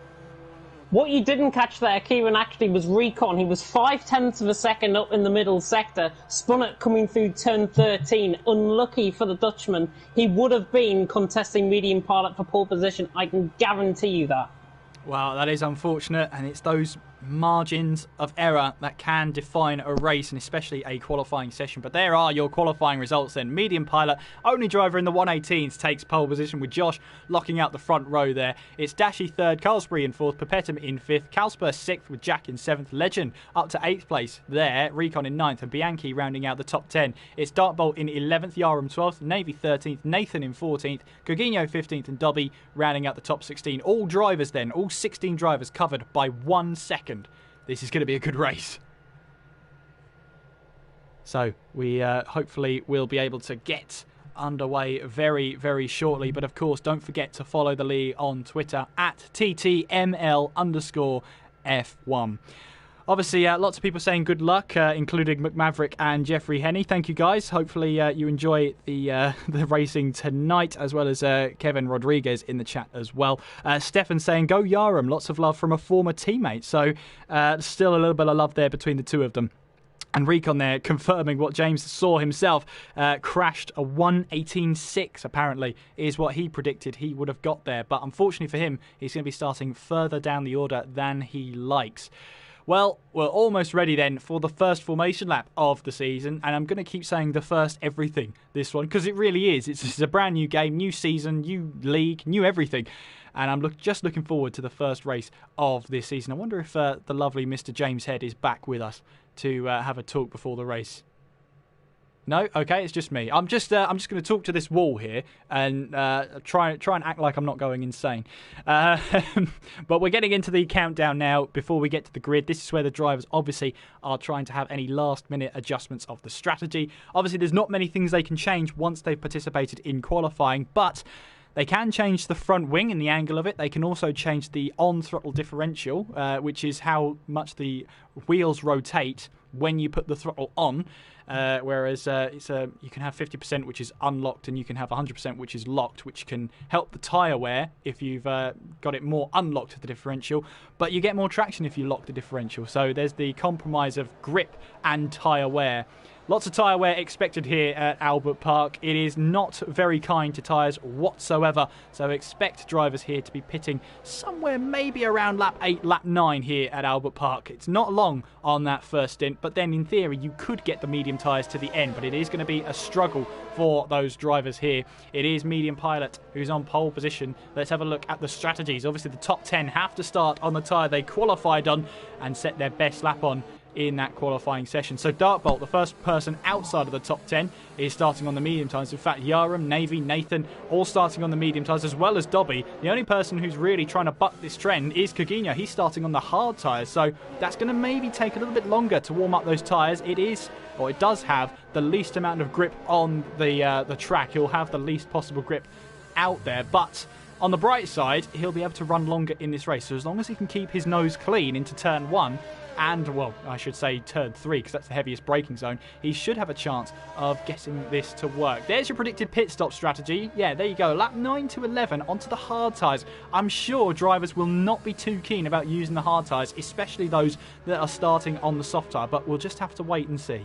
[SPEAKER 4] What you didn't catch there, Kieran, actually was Recon. He was 0.5 of a second up in the middle sector, spun it coming through turn 13. Unlucky for the Dutchman. He would have been contesting Medium Pilot for pole position. I can guarantee you that.
[SPEAKER 3] Well, that is unfortunate, and it's those margins of error that can define a race, and especially a qualifying session. But there are your qualifying results then. Medium Pilot, only driver in the 118s, takes pole position with Josh locking out the front row there. It's Dashi 3rd, Carlsbury in 4th, Perpetum in 5th, Kalsper 6th with Jack in 7th, Legend up to 8th place there, Recon in 9th, and Bianchi rounding out the top 10. It's Darkbolt in 11th, Yaram 12th, Navy 13th, Nathan in 14th, Coutinho 15th, and Dobby rounding out the top 16. All drivers then, all 16 drivers covered by 1 second. This is going to be a good race. So we hopefully will be able to get underway very, very shortly. But of course, don't forget to follow the league on Twitter at TTML_F1. Obviously, lots of people saying good luck, including McMaverick and Jeffrey Henney. Thank you, guys. Hopefully, you enjoy the racing tonight, as well as Kevin Rodriguez in the chat as well. Stefan saying, go Yaram. Lots of love from a former teammate. So, still a little bit of love there between the two of them. And Recon there confirming what James saw himself. Crashed a 118.6, apparently, is what he predicted he would have got there. But unfortunately for him, he's going to be starting further down the order than he likes. Well, we're almost ready then for the first formation lap of the season, and I'm going to keep saying the first everything, this one, because it really is. It's a brand new game, new season, new league, new everything, and I'm just looking forward to the first race of this season. I wonder if the lovely Mr. James Head is back with us to have a talk before the race. No? Okay, it's just me. I'm just going to talk to this wall here and try and act like I'm not going insane. But we're getting into the countdown now before we get to the grid. This is where the drivers obviously are trying to have any last-minute adjustments of the strategy. Obviously, there's not many things they can change once they've participated in qualifying, but they can change the front wing and the angle of it. They can also change the on-throttle differential, which is how much the wheels rotate when you put the throttle on. whereas you can have 50%, which is unlocked, and you can have 100%, which is locked, which can help the tyre wear if you've got it more unlocked, the differential, but you get more traction if you lock the differential. So there's the compromise of grip and tyre wear. Lots of tyre wear expected here at Albert Park. It is not very kind to tyres whatsoever, so expect drivers here to be pitting somewhere maybe around lap 8, lap 9 here at Albert Park. It's not long on that first stint, but then in theory you could get the medium tyres to the end, but it is going to be a struggle for those drivers here. It is Medium Pilot who's on pole position. Let's have a look at the strategies. Obviously the top 10 have to start on the tyre they qualified on and set their best lap on in that qualifying session. So Dartbolt, the first person outside of the top 10, is starting on the medium tyres. In fact, Yaram, Navy, Nathan, all starting on the medium tyres, as well as Dobby. The only person who's really trying to buck this trend is Coutinho. He's starting on the hard tyres, so that's going to maybe take a little bit longer to warm up those tyres. It does have the least amount of grip on the track. He'll have the least possible grip out there, but on the bright side, he'll be able to run longer in this race. So as long as he can keep his nose clean into turn 1, and, well, I should say turn 3, because that's the heaviest braking zone, he should have a chance of getting this to work. There's your predicted pit stop strategy. Yeah, there you go. Lap 9 to 11 onto the hard tyres. I'm sure drivers will not be too keen about using the hard tyres, especially those that are starting on the soft tyre, but we'll just have to wait and see.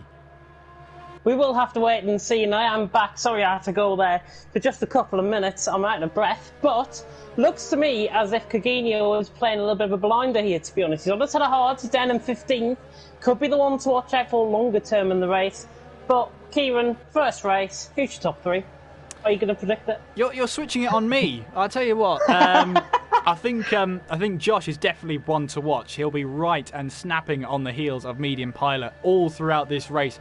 [SPEAKER 4] We will have to wait and see, and I am back. Sorry I had to go there for just a couple of minutes. I'm out of breath, but looks to me as if Coutinho is playing a little bit of a blinder here, to be honest. He's on the set of hards, he's down in 15. Could be the one to watch out for longer term in the race. But, Kieran, first race, who's your top 3? Are you going to predict it?
[SPEAKER 3] You're switching it on me. I'll tell you what. I think Josh is definitely one to watch. He'll be right and snapping on the heels of Medium Pilot all throughout this race.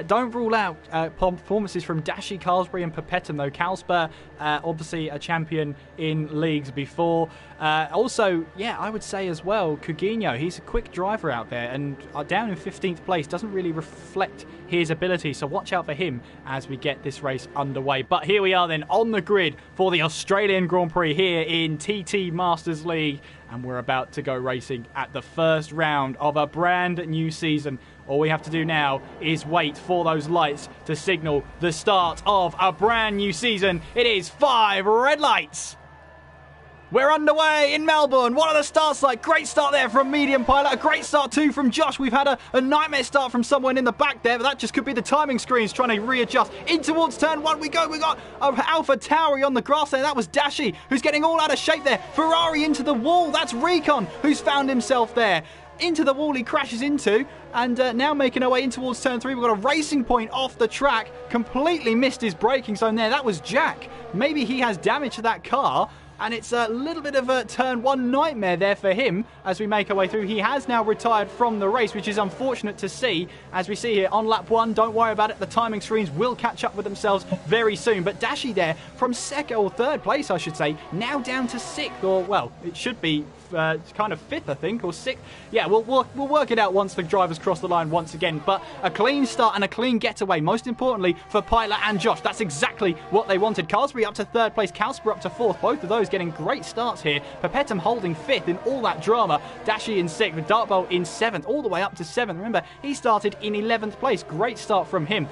[SPEAKER 3] Don't rule out performances from Dashi, Carlsbury and Papetum, though. Carlsberg, obviously a champion in leagues before. Also, yeah, I would say as well, Coutinho, he's a quick driver out there, and down in 15th place doesn't really reflect his ability, so watch out for him as we get this race underway. But here we are then on the grid for the Australian Grand Prix here in TT Masters League, and we're about to go racing at the first round of a brand new season. All we have to do now is wait for those lights to signal the start of a brand new season. It is 5 red lights. We're underway in Melbourne. What are the starts like? Great start there from Medium Pilot. A great start too from Josh. We've had a nightmare start from someone in the back there, but that just could be the timing screens trying to readjust. In towards turn 1 we go. We got Alpha Tauri on the grass there. That was Dashi, who's getting all out of shape there. Ferrari into the wall. That's Recon, who's found himself there. Into the wall he crashes into, and now making our way in towards turn 3. We've got a racing point off the track. Completely missed his braking zone there. That was Jack. Maybe he has damage to that car, and it's a little bit of a turn 1 nightmare there for him as we make our way through. He has now retired from the race, which is unfortunate to see. As we see here on lap 1, don't worry about it. The timing screens will catch up with themselves very soon. But Dashi there from second or third place, I should say, now down to 6th, or, well, it should be kind of 5th, I think, or 6th. Yeah, we'll work it out once the drivers cross the line once again. But a clean start and a clean getaway, most importantly for Pilot and Josh. That's exactly what they wanted. Carlsbury up to 3rd place, Kalsper up to 4th. Both of those getting great starts here. Papetum holding 5th in all that drama. Dashi in 6th, with Dartbolt in 7th, all the way up to 7th. Remember, he started in 11th place. Great start from him.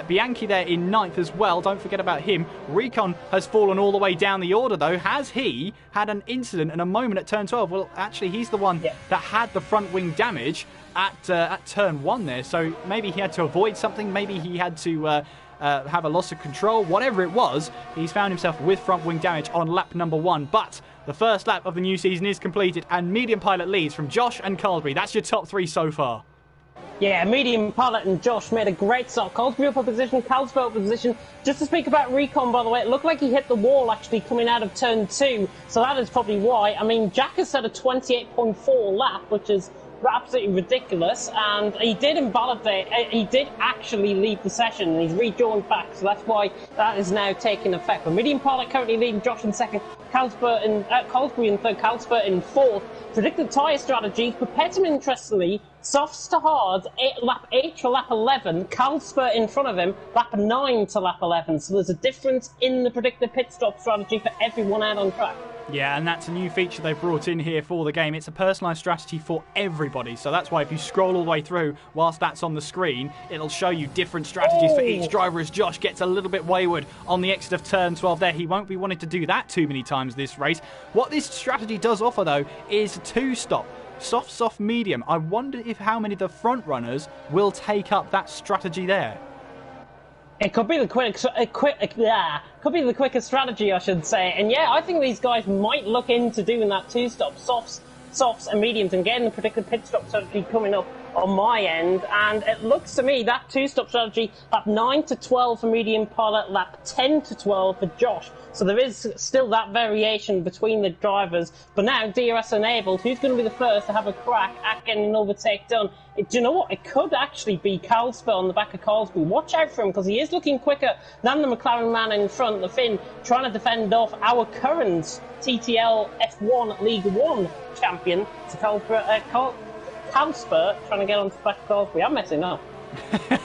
[SPEAKER 3] Bianchi there in 9th as well. Don't forget about him. Recon has fallen all the way down the order, though. Has he had an incident and a moment at turn 12? Well, actually, he's the one that had the front wing damage at turn 1 there. So maybe he had to avoid something. Maybe he had to have a loss of control. Whatever it was, he's found himself with front wing damage on lap number 1. But the first lap of the new season is completed, and Medium Pilot leads from Josh and Carlsbury. That's your top 3 so far.
[SPEAKER 4] Yeah, Medium Pilot and Josh made a great start. Carlsbury up a position, Carlsbury up a position. Just to speak about Recon, by the way, it looked like he hit the wall actually coming out of turn 2, so that is probably why. I mean, Jack has set a 28.4 lap, which is absolutely ridiculous, and he did invalidate, he did actually leave the session, and he's rejoined back, so that's why that is now taking effect. But Medium Pilot currently leading Josh in 2nd, Carlsbury in 3rd, Carlsbury in 4th. Predicted tyre strategies, Papetum interestingly, softs to hard, lap 8 to lap 11, Carlsberg in front of him, lap 9 to lap 11. So there's a difference in the predicted pit stop strategy for everyone out on track.
[SPEAKER 3] Yeah, and that's a new feature they've brought in here for the game. It's a personalised strategy for everybody. So that's why if you scroll all the way through whilst that's on the screen, it'll show you different strategies for each driver as Josh gets a little bit wayward on the exit of turn 12 there. He won't be wanting to do that too many times this race. What this strategy does offer, though, is two-stop. Soft, medium. I wonder if how many of the front runners will take up that strategy there.
[SPEAKER 4] It could be the could be the quickest strategy, I should say. And yeah, I think these guys might look into doing that two-stop, softs and mediums, and getting the predicted pit stop strategy coming up on my end. And it looks to me that two-stop strategy, lap 9 to 12 for medium pilot, lap 10 to 12 for Josh. So there is still that variation between the drivers. But now DRS enabled, who's going to be the first to have a crack at getting an overtake done? Do you know what? It could actually be Carlsberg on the back of Carlsberg. Watch out for him, because he is looking quicker than the McLaren man in front, the Finn, trying to defend off our current TTL F1 League 1 champion, to Carlsberg, trying to get onto the back of Carlsberg. I'm messing up.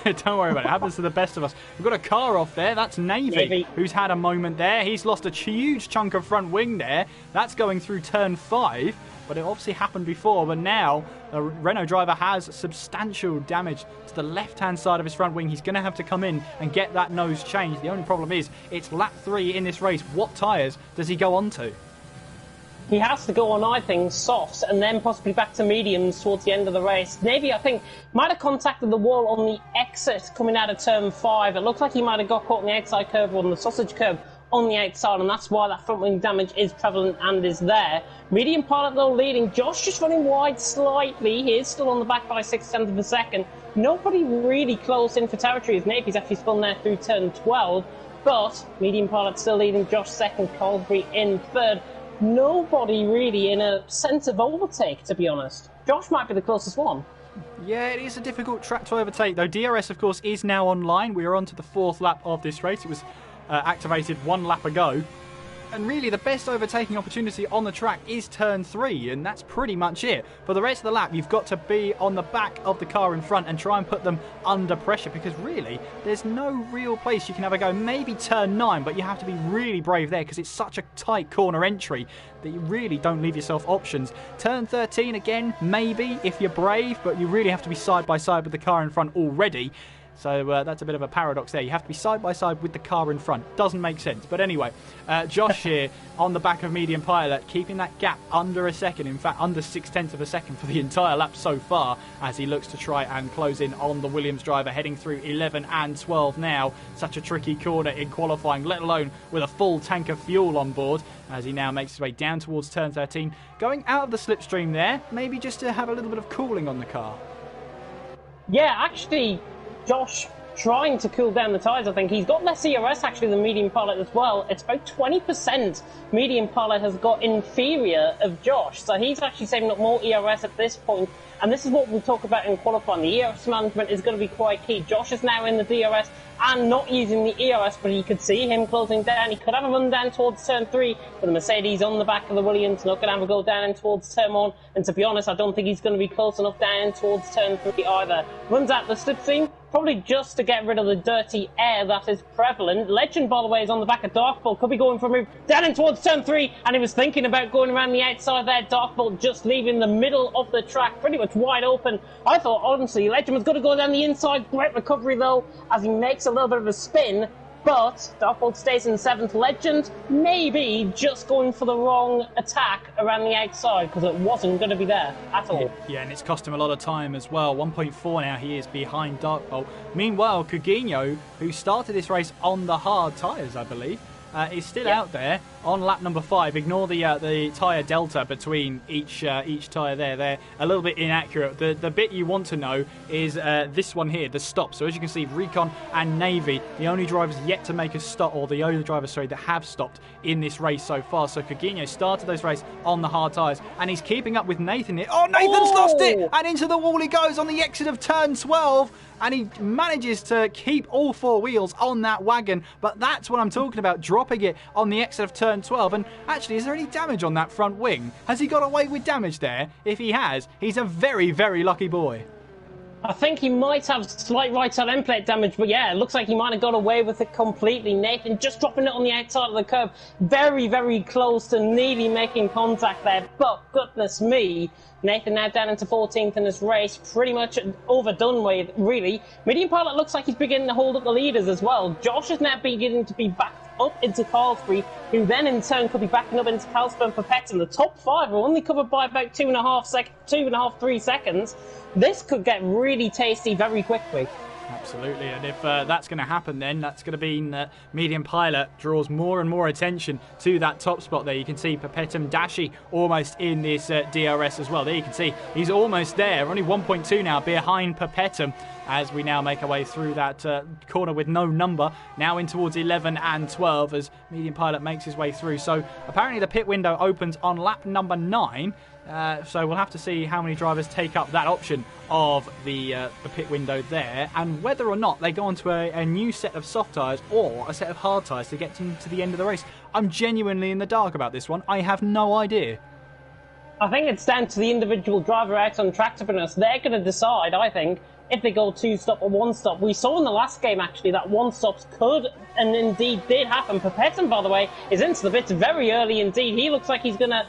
[SPEAKER 3] Don't worry about it. It happens to the best of us. We've got a car off there. That's Navy, who's had a moment there. He's lost a huge chunk of front wing there. That's going through turn 5. But it obviously happened before. But now the Renault driver has substantial damage to the left-hand side of his front wing. He's going to have to come in and get that nose changed. The only problem is it's lap 3 in this race. What tyres does he go on to?
[SPEAKER 4] He has to go on, I think, softs and then possibly back to mediums towards the end of the race. Navy, I think, might have contacted the wall on the exit coming out of turn 5. It looks like he might have got caught on the outside curve or on the sausage curve on the outside, and that's why that front wing damage is prevalent and is there. Medium pilot, though, leading. Josh just running wide slightly. He is still on the back by 0.6 of a second. Nobody really close in for territory as Navy's actually spun there through turn 12. But medium pilot still leading. Josh second, Colbury in third. Nobody really in a sense of overtake, to be honest. Josh might be the closest one.
[SPEAKER 3] Yeah, it is a difficult track to overtake, though. DRS, of course, is now online. We are on to the 4th lap of this race. It was activated 1 lap ago. And really, the best overtaking opportunity on the track is turn 3, and that's pretty much it. For the rest of the lap, you've got to be on the back of the car in front and try and put them under pressure, because really, there's no real place you can have a go. Maybe turn 9, but you have to be really brave there, because it's such a tight corner entry that you really don't leave yourself options. Turn 13, again, maybe, if you're brave, but you really have to be side by side with the car in front already. So that's a bit of a paradox there. You have to be side by side with the car in front. Doesn't make sense. But anyway, Josh here on the back of medium pilot, keeping that gap under a second. In fact, under 0.6 of a second for the entire lap so far, as he looks to try and close in on the Williams driver, heading through 11 and 12 now. Such a tricky corner in qualifying, let alone with a full tank of fuel on board, as he now makes his way down towards turn 13. Going out of the slipstream there, maybe just to have a little bit of cooling on the car.
[SPEAKER 4] Yeah, actually, Josh trying to cool down the tyres, I think. He's got less ERS actually than medium pilot as well. It's about 20% medium pilot has got inferior of Josh. So he's actually saving up more ERS at this point. And this is what we'll talk about in qualifying. The ERS management is going to be quite key. Josh is now in the DRS and not using the ERS, but you could see him closing down. He could have a run down towards turn 3 with the Mercedes on the back of the Williams. Not going to have a go down in towards turn 1. And to be honest, I don't think he's going to be close enough down towards turn 3 either. Runs out the slipstream, probably just to get rid of the dirty air that is prevalent. Legend, by the way, is on the back of Darkbolt. Could be going for a move down in towards turn 3, and he was thinking about going around the outside there. Darkbolt just leaving the middle of the track, pretty much wide open. I thought, honestly, Legend was going to go down the inside. Great recovery, though, as he makes a little bit of a spin. But Darkbolt stays in 7th. Legend maybe just going for the wrong attack around the outside, because it wasn't going to be there at all.
[SPEAKER 3] Yeah, and it's cost him a lot of time as well. 1.4 now he is behind Darkbolt. Meanwhile, Coutinho, who started this race on the hard tyres, I believe, is still out there on lap number 5. Ignore the tyre delta between each tyre there. They're a little bit inaccurate. The bit you want to know is this one here, the stop. So as you can see, Recon and Navy, the only drivers yet to make a stop, or the only drivers, sorry, that have stopped in this race so far. So Coutinho started those race on the hard tyres, and he's keeping up with Nathan here. Oh, Nathan's lost it! And into the wall he goes on the exit of turn 12. And he manages to keep all 4 wheels on that wagon. But that's what I'm talking about, dropping it on the exit of turn 12. And actually, is there any damage on that front wing? Has he got away with damage there? If he has, he's a very, very lucky boy.
[SPEAKER 4] I think he might have slight right side end plate damage, but yeah, it looks like he might have got away with it completely. Nathan just dropping it on the outside of the curb. Very, very close to nearly making contact there, but goodness me. Nathan now down into 14th in this race, pretty much overdone with, really. Medium Pilot looks like he's beginning to hold up the leaders as well. Josh is now beginning to be backed up into Carlsbury, who then in turn could be backing up into Calsper and Pepetton. The top five are only covered by about 3 seconds. This could get really tasty very quickly.
[SPEAKER 3] Absolutely, and if that's going to happen, then that's going to mean that Medium Pilot draws more and more attention to that top spot there. You can see Pepetton Dashi almost in this DRS as well. There you can see he's almost there, only 1.2 now behind Pepetton as we now make our way through that corner with no number, now in towards 11 and 12 as Medium Pilot makes his way through. So apparently the pit window opens on lap number 9. So we'll have to see how many drivers take up that option of the pit window there, and whether or not they go onto a new set of soft tyres or a set of hard tyres to get to the end of the race. I'm genuinely in the dark about this one. I have no idea.
[SPEAKER 4] I think it's down to the individual driver out on track, to be honest. They're going to decide, I think, if they go 2-stop or 1-stop. We saw in the last game, actually, that 1-stops could and indeed did happen. Pepetton, by the way, is into the bits very early indeed. He looks like he's going to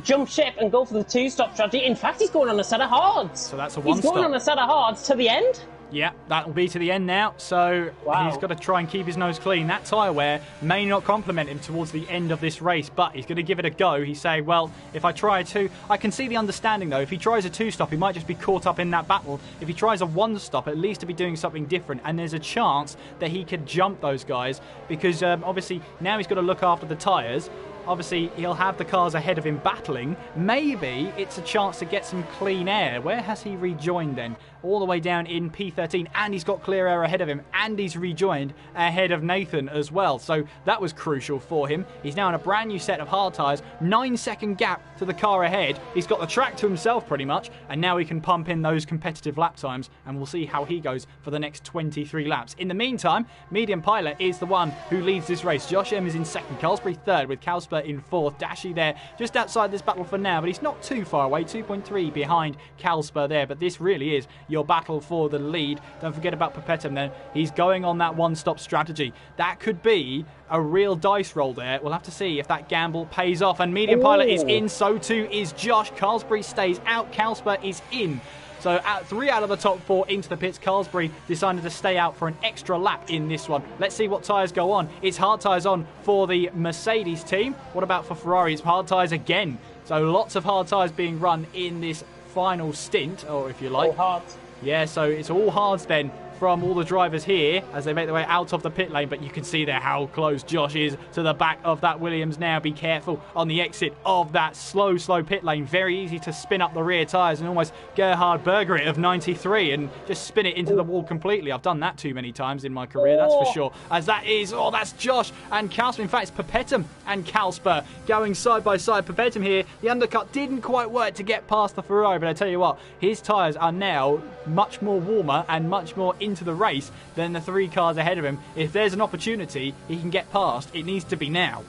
[SPEAKER 4] jump ship and go for the 2-stop strategy. In fact, he's going on a set of hards.
[SPEAKER 3] So that's a 1-stop.
[SPEAKER 4] He's going on a set of hards to the end.
[SPEAKER 3] Yeah, that'll be to the end now. So He's got to try and keep his nose clean. That tyre wear may not complement him towards the end of this race, but he's going to give it a go. He's saying, well, if I try a 2... I can see the understanding, though. If he tries a 2-stop, he might just be caught up in that battle. If he tries a 1-stop, at least to be doing something different. And there's a chance that he could jump those guys because, obviously, now he's got to look after the tyres. Obviously, he'll have the cars ahead of him battling. Maybe it's a chance to get some clean air. Where has he rejoined then? All the way down in P13, and he's got clear air ahead of him, and he's rejoined ahead of Nathan as well. So that was crucial for him. He's now in a brand new set of hard tyres, 9-second gap to the car ahead. He's got the track to himself pretty much, and now he can pump in those competitive lap times, and we'll see how he goes for the next 23 laps. In the meantime, Medium Pilot is the one who leads this race. Josh M is in second, Carlsbury third, with Calsper in fourth. Dashi there just outside this battle for now, but he's not too far away, 2.3 behind Calsper there, but this really is your battle for the lead. Don't forget about Pepetton then. He's going on that 1-stop strategy. That could be a real dice roll there. We'll have to see if that gamble pays off, and Medium Pilot is in, so too is Josh. Carlsbury stays out, Calsper is in. So 3 out of the top 4 into the pits. Carlsbury decided to stay out for an extra lap in this one. Let's see what tyres go on. It's hard tyres on for the Mercedes team. What about for Ferrari? It's hard tyres again. So lots of hard tyres being run in this final stint, or if you like.
[SPEAKER 4] All hards.
[SPEAKER 3] Yeah, so it's all hards then from all the drivers here as they make their way out of the pit lane, but you can see there how close Josh is to the back of that Williams now. Be careful on the exit of that slow pit lane. Very easy to spin up the rear tyres and almost Gerhard Berger it of 93 and just spin it into the wall completely. I've done that too many times in my career, that's for sure. As that is, that's Josh and Calsper. In fact, it's Pepetton and Calsper going side by side. Pepetton here, the undercut didn't quite work to get past the Ferrari, but I tell you what, his tyres are now much more warmer and much more into the race than the 3 cars ahead of him. If there's an opportunity he can get past, it needs to be now.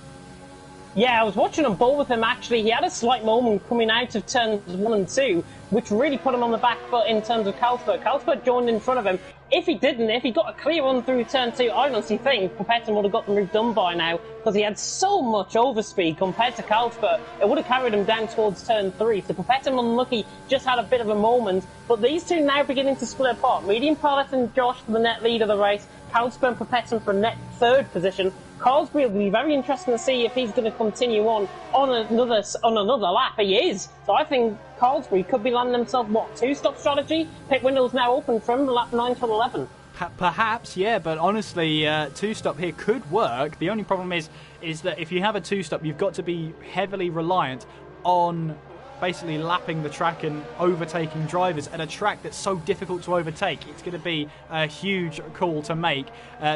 [SPEAKER 4] Yeah, I was watching on board with him actually. He had a slight moment coming out of turns 1 and 2, which really put him on the back foot in terms of Calsper. Calsper joined in front of him. If he got a clear run through turn 2, I honestly think Pepetton would have got the move done by now, because he had so much overspeed compared to Calsper. It would have carried him down towards turn 3. So Pepetton, unlucky, just had a bit of a moment. But these two now beginning to split apart. Medium Pilot and Josh for the net lead of the race. Calsper and Pepetton for net 3rd position. Carlsbury will be very interesting to see if he's going to continue on another lap. He is. So I think Carlsbury could be landing himself, 2-stop strategy? Pit window's now open from lap 9 till 11.
[SPEAKER 3] Perhaps, yeah, but honestly, 2-stop here could work. The only problem is that if you have a 2-stop, you've got to be heavily reliant on basically lapping the track and overtaking drivers at a track that's so difficult to overtake. It's going to be a huge call to make.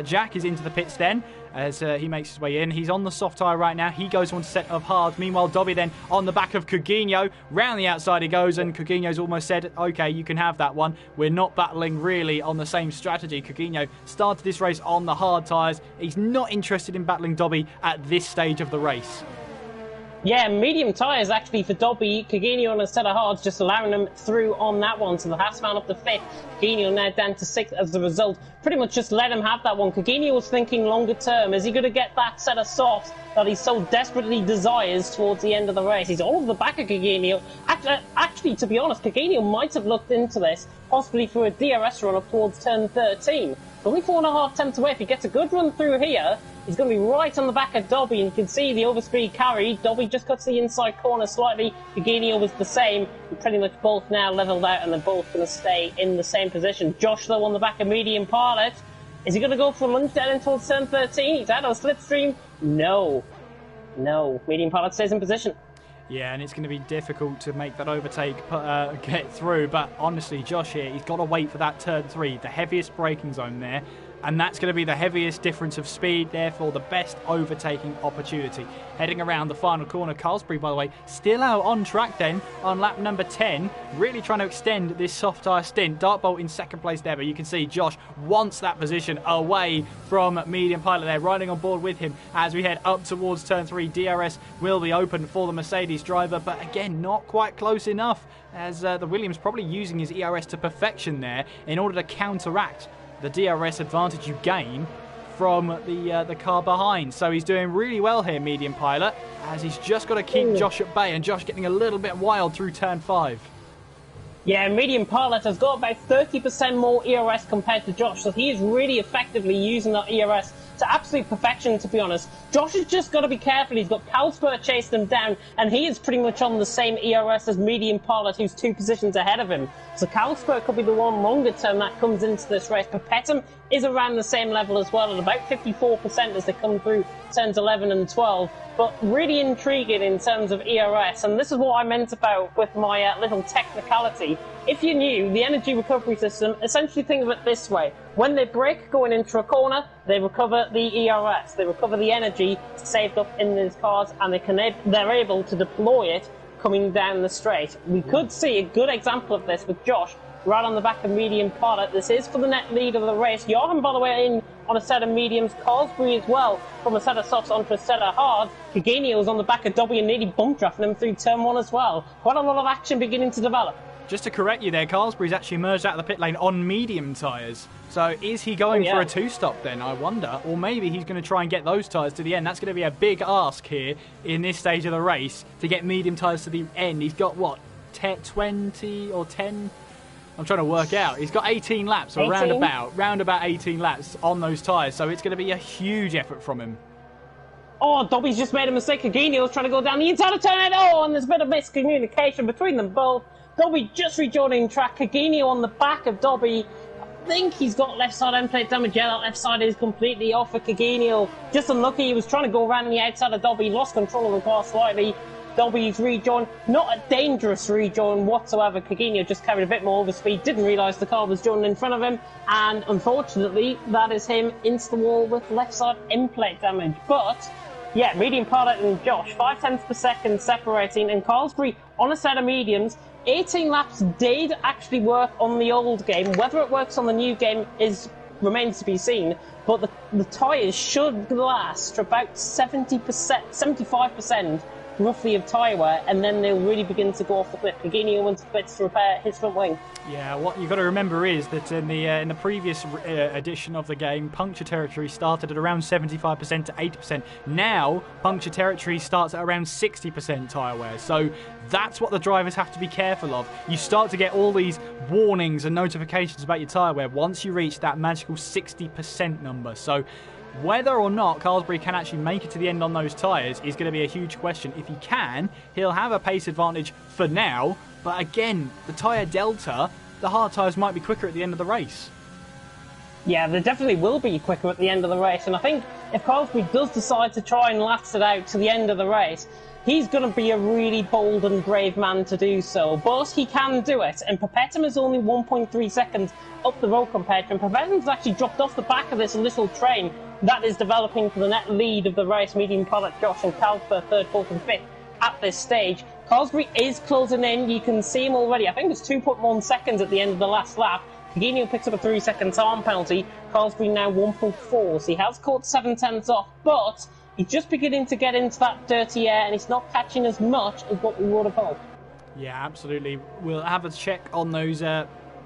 [SPEAKER 3] Jack is into the pits then as he makes his way in. He's on the soft tyre right now. He goes on to set of hard. Meanwhile, Dobby then on the back of Coutinho. Round the outside he goes, and Coutinho's almost said, okay, you can have that one. We're not battling really on the same strategy. Coutinho started this race on the hard tyres. He's not interested in battling Dobby at this stage of the race.
[SPEAKER 4] Yeah, medium tyres actually for Dobby. Cagino on a set of hards, just allowing him through on that one. So the Hassman up to 5th. Cagino now down to 6th as a result. Pretty much just let him have that one. Cagino was thinking longer term. Is he going to get that set of softs that he so desperately desires towards the end of the race? He's all over the back of Cagino. Actually, to be honest, Cagino might have looked into this, possibly for a DRS run up towards turn 13. Only 4.5 attempts away. If he gets a good run through here, he's going to be right on the back of Dobby, and you can see the overspeed carry. Dobby just cuts the inside corner slightly. Eugenio was the same. They're pretty much both now leveled out, and they're both going to stay in the same position. Josh, though, on the back of Medium Pilot. Is he going to go for a lunge down towards turn 13? He's out on slipstream. No. Medium Pilot stays in position.
[SPEAKER 3] Yeah, and it's going to be difficult to make that overtake get through. But honestly, Josh here, he's got to wait for that turn 3, the heaviest braking zone there. And that's going to be the heaviest difference of speed, therefore the best overtaking opportunity. Heading around the final corner, Carlsbury, by the way, still out on track then on lap number 10. Really trying to extend this soft tyre stint. Dartbolt in second place there, but you can see Josh wants that position away from Medium Pilot there, riding on board with him as we head up towards turn 3. DRS will be open for the Mercedes driver, but again, not quite close enough, as the Williams probably using his ERS to perfection there in order to counteract the DRS advantage you gain from the car behind. So he's doing really well here, Medium Pilot, as he's just got to keep Josh at bay, and Josh getting a little bit wild through turn 5.
[SPEAKER 4] Yeah, Medium Pilot has got about 30% more ERS compared to Josh, so he is really effectively using that ERS to absolute perfection, to be honest. Josh has just got to be careful. He's got Calspur chasing him down, and he is pretty much on the same ERS as Medium Pilot, who's 2 positions ahead of him. So Calspur could be the one longer term that comes into this race. Pepetum is around the same level as well, at about 54% as they come through turns 11 and 12. But really intriguing in terms of ERS, and this is what I meant about with my little technicality. If you knew the energy recovery system, essentially think of it this way. When they brake going into a corner, they recover the ERS. They recover the energy saved up in these cars, and they're able to deploy it coming down the straight. We could see a good example of this with Josh right on the back of Medium Pilot. This is for the net lead of the race. Johan, by the way, in on a set of mediums. Carlsbury as well, from a set of softs onto a set of hards. Cagenio's on the back of Dobby and nearly bump drafting him through turn 1 as well. Quite a lot of action beginning to develop.
[SPEAKER 3] Just to correct you there, Carlsbury's actually emerged out of the pit lane on medium tyres. So is he going for a 2-stop then, I wonder? Or maybe he's going to try and get those tyres to the end. That's going to be a big ask here in this stage of the race, to get medium tyres to the end. He's got, what, 20 or 10? I'm trying to work out. He's got 18 laps, or round about 18 laps on those tyres. So it's going to be a huge effort from him.
[SPEAKER 4] Oh, Dobby's just made a mistake. Cagenio's trying to go down the inside of turn 8. Oh, and there's a bit of miscommunication between them both. Dobby just rejoining track. Cagenio on the back of Dobby. I think he's got left side end plate damage. Yeah, that left side is completely off for Cagenio. Just unlucky. He was trying to go around on the outside of Dobby. Lost control of the car slightly. Dobby's rejoin. Not a dangerous rejoin whatsoever. Cagenio just carried a bit more overspeed. Didn't realise the car was joining in front of him. And unfortunately, that is him into the wall with left side end plate damage. But yeah, medium pilot and Josh, 0.5 per second separating, and Carlsbury on a set of mediums. 18 laps did actually work on the old game. Whether it works on the new game remains to be seen. But the tyres should last for about 70%, 75% roughly of tyre wear, and then they'll really begin to go off the cliff. Cagenio went to pits to repair his front wing.
[SPEAKER 3] Yeah, what you've got to remember is that in the previous edition of the game, puncture territory started at around 75% to 80%. Now, puncture territory starts at around 60% tyre wear. So that's what the drivers have to be careful of. You start to get all these warnings and notifications about your tyre wear once you reach that magical 60% number. So whether or not Carlsbury can actually make it to the end on those tyres is going to be a huge question. If he can, he'll have a pace advantage for now. But again, the tyre delta, the hard tyres might be quicker at the end of the race.
[SPEAKER 4] Yeah, they definitely will be quicker at the end of the race. And I think if Carlsbury does decide to try and last it out to the end of the race, he's going to be a really bold and brave man to do so. But he can do it. And Pepetum is only 1.3 seconds up the road compared to him. Pepetum's actually dropped off the back of this little train that is developing for the net lead of the race. Medium pilot Josh and Calsper, 3rd, 4th and 5th at this stage. Carlsbury is closing in. You can see him already. I think it's 2.1 seconds at the end of the last lap. Cagenio picks up a 3-second time penalty. Carlsbury now 1.4. So he has caught 7 tenths off, but He's just beginning to get into that dirty air, and he's not catching as much as what we would have hoped.
[SPEAKER 3] Yeah, absolutely. We'll have a check on those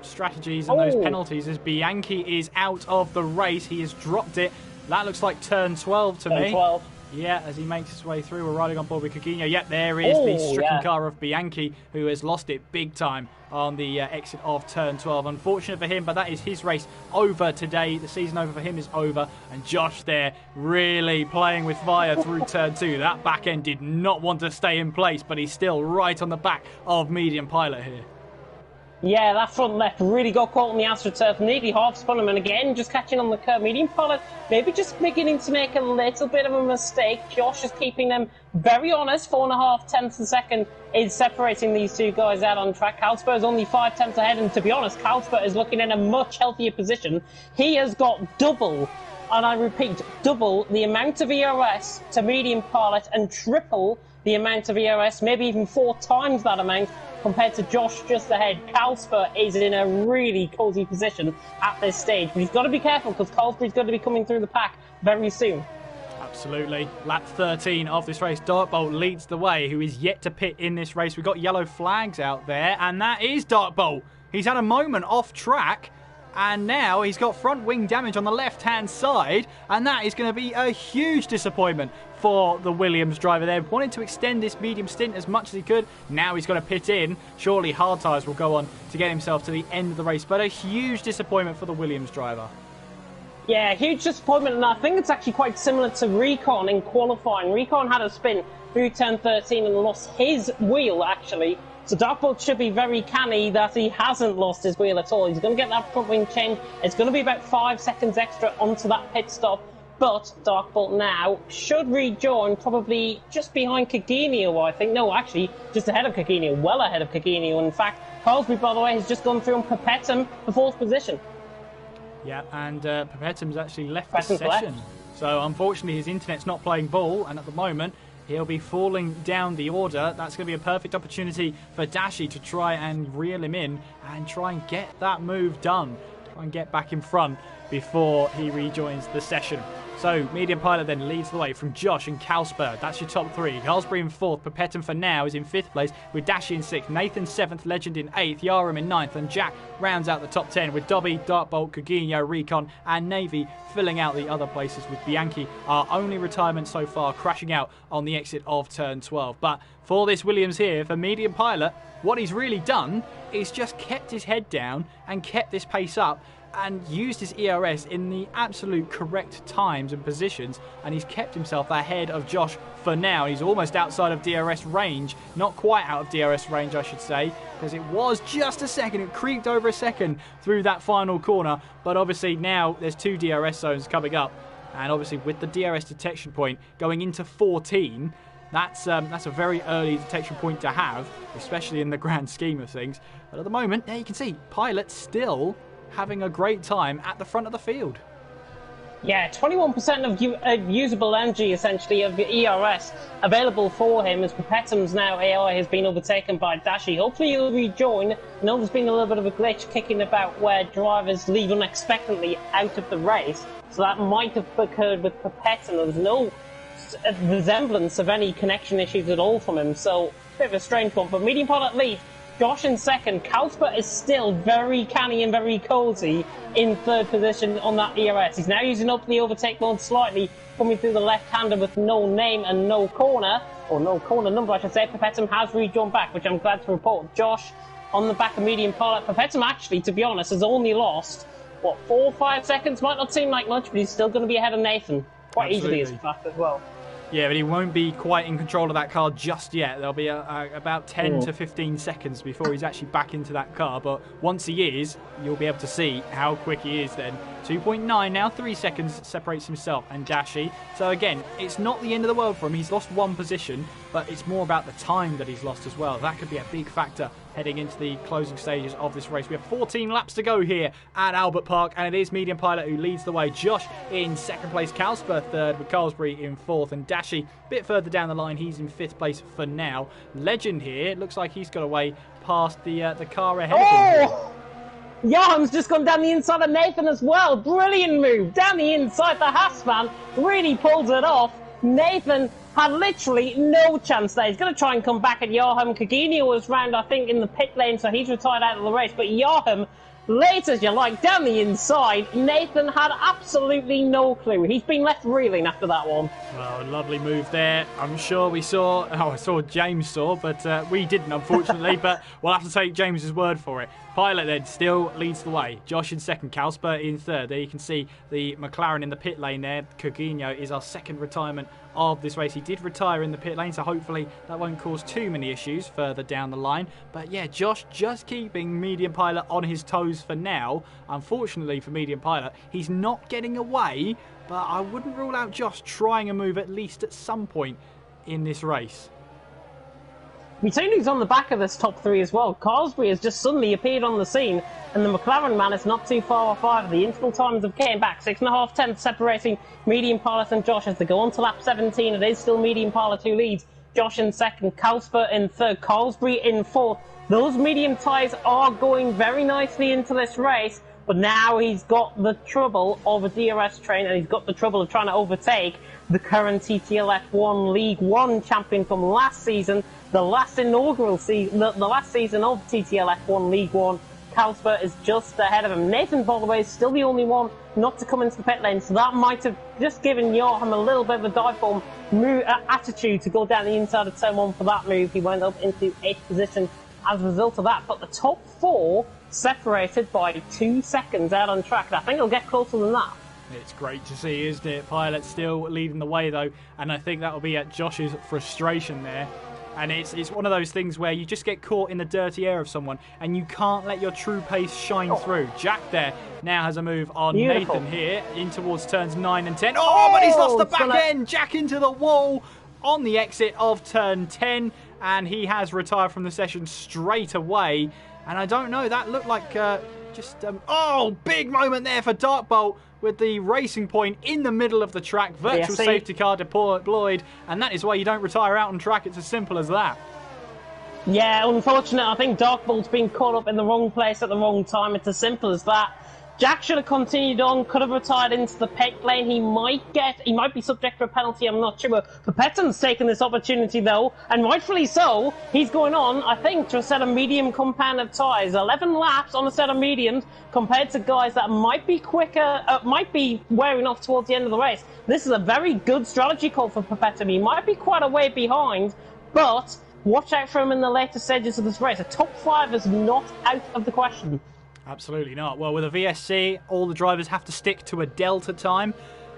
[SPEAKER 3] strategies and those penalties as Bianchi is out of the race. He has dropped it. That looks like turn 12 to me.
[SPEAKER 4] 12.
[SPEAKER 3] Yeah, as he makes his way through, we're riding on board with Coutinho. Yep, there is the stricken car of Bianchi, who has lost it big time on the exit of turn 12. Unfortunate for him, but that is his race over today. The season over for him is over. And Josh there really playing with fire through turn 2. That back end did not want to stay in place, but he's still right on the back of Medium Pilot here.
[SPEAKER 4] Yeah, that front left really got caught on the AstroTurf, nearly half spun him, and again, just catching on the curve. Medium Pilot maybe just beginning to make a little bit of a mistake. Josh is keeping them very honest. 4.5 tenths a second is separating these two guys out on track. Carlsberg is only 5 tenths ahead, and to be honest, Carlsberg is looking in a much healthier position. He has got double, and I repeat, double the amount of ERS to Medium Pilot and triple the amount of ERS, maybe even 4 times that amount compared to Josh just ahead. Carlsberg is in a really cosy position at this stage, but he's got to be careful because Carlsberg is going to be coming through the pack very soon.
[SPEAKER 3] Absolutely. Lap 13 of this race, Darkbolt leads the way, who is yet to pit in this race. We've got yellow flags out there, and that is Darkbolt. He's had a moment off track, and now he's got front wing damage on the left-hand side, and that is going to be a huge disappointment for the Williams driver there. Wanted to extend this medium stint as much as he could. Now he's got to pit in. Surely hard tyres will go on to get himself to the end of the race, but a huge disappointment for the Williams driver.
[SPEAKER 4] Yeah, huge disappointment, and I think it's actually quite similar to Recon in qualifying. Recon had a spin through turn 13 and lost his wheel, actually. So Darkbolt should be very canny that he hasn't lost his wheel at all. He's going to get that front wing change. It's going to be about 5 seconds extra onto that pit stop. But Darkbolt now should rejoin probably just behind Coutinho, I think. No, actually, just ahead of Coutinho. Well ahead of Coutinho. In fact, Carlsberg, by the way, has just gone through on Perpetum for 4th position.
[SPEAKER 3] Yeah, and Perpetum's actually left the session. So unfortunately, his internet's not playing ball, and at the moment, he'll be falling down the order. That's going to be a perfect opportunity for Dashi to try and reel him in and try and get that move done. Try and get back in front before he rejoins the session. So, Medium Pilot then leads the way from Josh and Carlsberg. That's your top 3. Carlsberg in 4th. Perpetum for now is in 5th place with Dashi in 6th. Nathan 7th. Legend in 8th. Yaram in 9th. And Jack rounds out the top 10 with Dobby, Darkbolt, Coutinho, Recon and Navy filling out the other places with Bianchi, our only retirement so far, crashing out on the exit of turn 12. But for this Williams here, for Medium Pilot, what he's really done is just kept his head down and kept this pace up and used his ERS in the absolute correct times and positions, and he's kept himself ahead of Josh for now. He's almost outside of DRS range, not quite out of DRS range I should say, because it was just a second, it creeped over a second through that final corner, but obviously now there's 2 DRS zones coming up, and obviously with the DRS detection point going into 14, that's a very early detection point to have, especially in the grand scheme of things. But at the moment, there you can see, Pilot still having a great time at the front of the field.
[SPEAKER 4] Yeah, 21% of usable energy, essentially, of the ERS available for him as Perpetum's now AI has been overtaken by Dashi. Hopefully he'll rejoin. I know there's been a little bit of a glitch kicking about where drivers leave unexpectedly out of the race, so that might have occurred with Perpetum. There's no resemblance of any connection issues at all from him, so a bit of a strange one. But Medium Pilot lead. Josh in 2nd. Carlsberg is still very canny and very cosy in 3rd position on that ERS. He's now using up the overtake mode slightly, coming through the left-hander with no name and no corner, or no corner number I should say. Perpetum has rejoined back, which I'm glad to report. Josh on the back of Medium Pilot. Perpetum actually, to be honest, has only lost, 4 or 5 seconds? Might not seem like much, but he's still going to be ahead of Nathan. Quite easily as fast as well.
[SPEAKER 3] Yeah, but he won't be quite in control of that car just yet. There'll be about 10 to 15 seconds before he's actually back into that car. But once he is, you'll be able to see how quick he is then. 2.9 now, 3 seconds separates himself and Dashi. So again, it's not the end of the world for him. He's lost 1 position, but it's more about the time that he's lost as well. That could be a big factor heading into the closing stages of this race. We have 14 laps to go here at Albert Park, and it is Medium Pilot who leads the way. Josh in 2nd place, Carlsberg 3rd, with Carlsberg in 4th, and Dashi a bit further down the line. He's in 5th place for now. Legend here, looks like he's got away past the car ahead of him.
[SPEAKER 4] Johan's just gone down the inside of Nathan as well. Brilliant move. Down the inside, the Haas man really pulls it off. Nathan had literally no chance there. He's going to try and come back at Joachim. Coutinho was round, I think, in the pit lane, so he's retired out of the race. But Joachim, late as you like, down the inside, Nathan had absolutely no clue. He's been left reeling after that one.
[SPEAKER 3] Well, lovely move there. I'm sure we saw, I saw James saw, but we didn't, unfortunately. But we'll have to take James's word for it. Pilot then still leads the way. Josh in second, Kalsper in third. There you can see the McLaren in the pit lane there. Coutinho is our second retirement of this race. He did retire in the pit lane, so hopefully that won't cause too many issues further down the line. But yeah, Josh just keeping Medium Pilot on his toes for now. Unfortunately for Medium Pilot, he's not getting away, but I wouldn't rule out Josh trying a move at least at some point in this race.
[SPEAKER 4] We see who's on the back of this top three as well. Carlsbury has just suddenly appeared on the scene, and the McLaren man is not too far off either. The interval times have came back, 6.5 tenths separating Medium Pilot and Josh as they go on to lap 17. It is still Medium Pilot who leads. Josh in second, Kalsper in third, Carlsbury in fourth. Those medium tyres are going very nicely into this race, but now he's got the trouble of a DRS train, and he's got the trouble of trying to overtake the current TTL F1 League 1 champion from last season, the last inaugural season, the last season of TTL F1 League 1. Kalsper is just ahead of him. Nathan, by the way, is still the only one not to come into the pit lane, so that might have just given Joachim a little bit of a dive bomb attitude to go down the inside of turn 1 for that move. He went up into 8th position as a result of that, but the top 4 separated by 2 seconds out on track. I think it'll get closer than that.
[SPEAKER 3] It's great to see, isn't it? Pilot still leading the way, though, and I think that'll be at Josh's frustration there. And it's one of those things where you just get caught in the dirty air of someone and you can't let your true pace shine through. Jack there now has a move on
[SPEAKER 4] Beautiful.
[SPEAKER 3] Nathan here in towards turns 9 and 10. Oh, but he's lost the back end. Jack into the wall on the exit of turn 10, and he has retired from the session straight away. And I don't know, that looked like big moment there for Darkbolt with the Racing Point in the middle of the track. Virtual safety car deployed, and that is why you don't retire out on track. It's as simple as that.
[SPEAKER 4] Yeah, unfortunate. I think Darkbolt's been caught up in the wrong place at the wrong time. It's as simple as that. Jack should have continued on, could have retired into the pit lane. He might be subject to a penalty, I'm not sure. But Petton's taken this opportunity though, and rightfully so. He's going on, I think, to a set of medium compounded tyres. 11 laps on a set of mediums compared to guys that might be quicker, might be wearing off towards the end of the race. This is a very good strategy call for Petton. He might be quite a way behind, but watch out for him in the later stages of this race. A top 5 is not out of the question.
[SPEAKER 3] Absolutely not. Well, with a VSC, all the drivers have to stick to a delta time.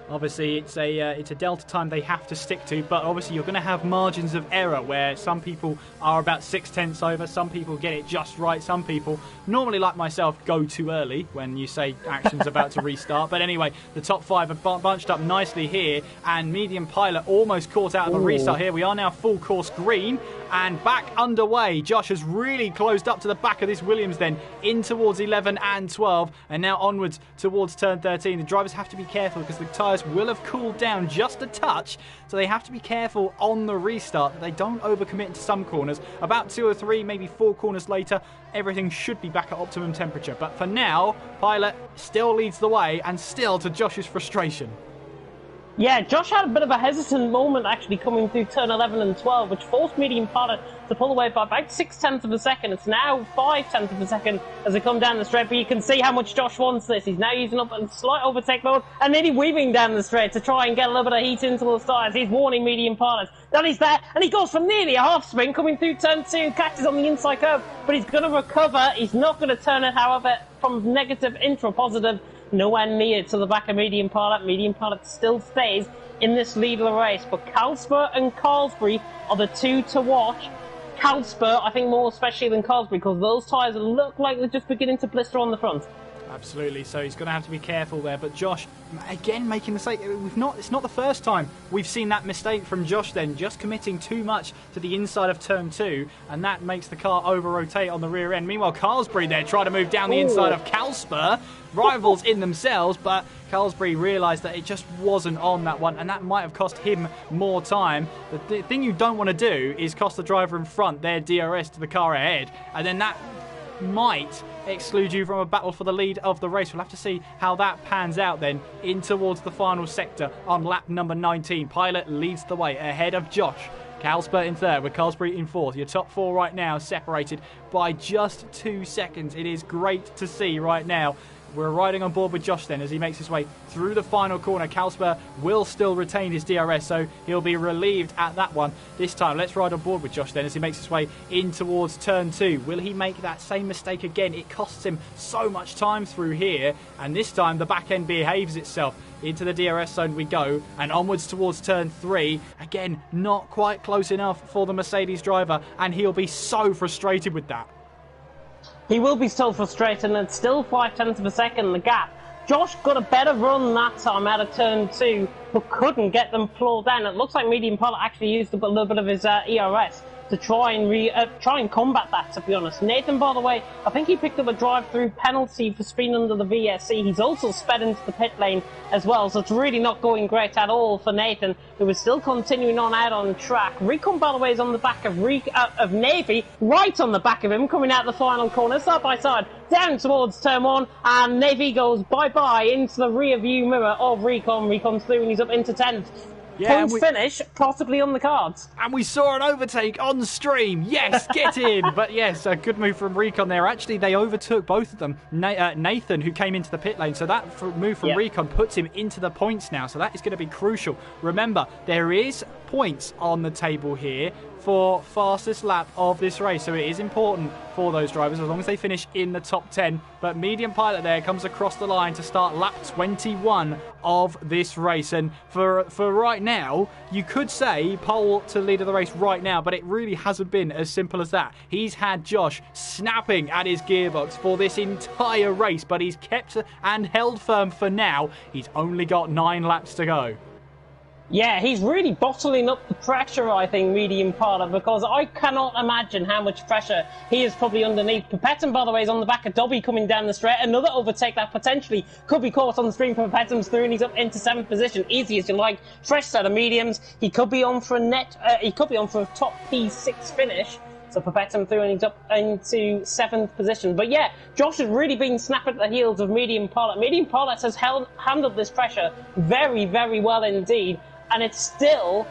[SPEAKER 3] Obviously, it's a delta time they have to stick to, but obviously you're going to have margins of error where some people are about 6 tenths over, some people get it just right, some people, normally like myself, go too early when you say action's about to restart. But anyway, the top 5 are bunched up nicely here, and Medium Pilot almost caught out of a restart here. We are now full course green and back underway. Josh has really closed up to the back of this Williams then, in towards 11 and 12, and now onwards towards turn 13. The drivers have to be careful because the tyres will have cooled down just a touch, so they have to be careful on the restart that they don't overcommit into some corners. About 2 or 3, maybe 4 corners later, everything should be back at optimum temperature. But for now, Pilot still leads the way, and still to Josh's frustration.
[SPEAKER 4] Yeah, Josh had a bit of a hesitant moment actually coming through turn 11 and 12, which forced Medium Pilot to pull away by about 6 tenths of a second. It's now 5 tenths of a second as they come down the straight, but you can see how much Josh wants this. He's now using up a slight overtake mode and nearly weaving down the straight to try and get a little bit of heat into those tyres. He's warning Medium Pilot that he's there, and he goes for nearly a half spin coming through turn 2, catches on the inside curve, but he's going to recover. He's not going to turn it, however, from negative into a positive. Nowhere near to the back of Medium Pilot. Medium Pilot still stays in this lead of the race, but Kalsper and Carlsbury are the 2 to watch. Kalsper, I think, more especially than Carlsbury, because those tyres look like they're just beginning to blister on the front.
[SPEAKER 3] Absolutely, so he's going to have to be careful there. But Josh, again, making a mistake. It's not the first time we've seen that mistake from Josh then, just committing too much to the inside of turn 2, and that makes the car over-rotate on the rear end. Meanwhile, Carlsbury there trying to move down the inside of Kalsper. Rivals in themselves, but Carlsbury realised that it just wasn't on that one, and that might have cost him more time. The thing you don't want to do is cost the driver in front their DRS to the car ahead, and then that might exclude you from a battle for the lead of the race. We'll have to see how that pans out then in towards the final sector on lap number 19. Pilot leads the way ahead of Josh. Calspert in third with Carlsbury in fourth. Your top four right now separated by just 2 seconds. It is great to see right now. We're riding on board with Josh then as he makes his way through the final corner. Calspert will still retain his DRS, so he'll be relieved at that one this time. Let's ride on board with Josh then as he makes his way in towards turn 2. Will he make that same mistake again? It costs him so much time through here, and this time the back end behaves itself. Into the DRS zone we go, and onwards towards turn 3. Again, not quite close enough for the Mercedes driver, and he'll be so frustrated with that.
[SPEAKER 4] He will be still frustrated, and it's still 0.5 of a second the gap. Josh got a better run that time out of turn 2, but couldn't get them floored down. It looks like Medium Pilot actually used a little bit of his ERS to try and combat that, to be honest. Nathan, by the way, I think he picked up a drive-through penalty for speeding under the VSC. He's also sped into the pit lane as well, so it's really not going great at all for Nathan, who is still continuing on out on track. Recon, by the way, is on the back of Navy, right on the back of him, coming out the final corner, side by side, down towards turn 1, and Navy goes bye-bye into the rear view mirror of Recon. Recon's through and he's up into 10th. Yeah, finish, possibly on the cards.
[SPEAKER 3] And we saw an overtake on stream. Yes, get in. But yes, a good move from Recon there. Actually, they overtook both of them. Nathan, who came into the pit lane. So that move from Recon puts him into the points now. So that is going to be crucial. Remember, there is points on the table here for fastest lap of this race, so it is important for those drivers as long as they finish in the top 10. But Medium Pilot there comes across the line to start lap 21 of this race, and for right now you could say pole to lead of the race right now, but it really hasn't been as simple as that. He's had Josh snapping at his gearbox for this entire race, but he's kept and held firm for now. He's only got 9 laps to go.
[SPEAKER 4] Yeah, he's really bottling up the pressure, I think, Medium Pilot, because I cannot imagine how much pressure he is probably underneath. Papetin, by the way, is on the back of Dobby coming down the straight. Another overtake that potentially could be caught on the stream. Papetin's through and he's up into 7th position. Easy as you like. Fresh set of mediums. He could be on for a top P6 finish. So Papetin through and he's up into 7th position. But yeah, Josh has really been snapping at the heels of Medium Pilot. Medium Pilot has handled this pressure very, very well indeed. And it's still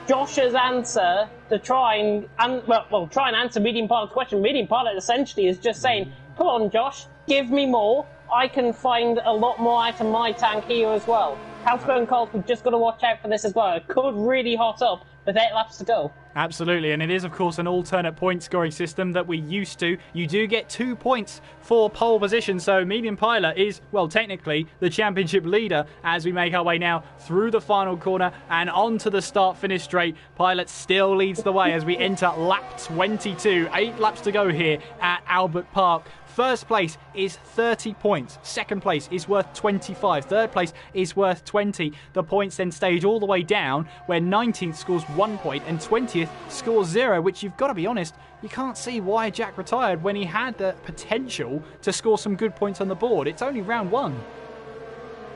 [SPEAKER 4] Josh's answer to try and answer Medium Pilot's question. Medium Pilot essentially is just saying, come on, Josh, give me more. I can find a lot more out of my tank here as well. Calspert and Colt, we've just got to watch out for this as well. It could really hot up with 8 laps to go.
[SPEAKER 3] Absolutely, and it is, of course, an alternate point scoring system that we used to. You do get 2 points for pole position, so Medium Pilot is, well, technically the championship leader as we make our way now through the final corner and onto the start-finish straight. Pilot still leads the way as we enter lap 22. 8 laps to go here at Albert Park. First place is 30 points. Second place is worth 25. Third place is worth 20. The points then stage all the way down where 19th scores 1 point and 20th scores 0, which you've got to be honest, you can't see why Jack retired when he had the potential to score some good points on the board. It's only round 1.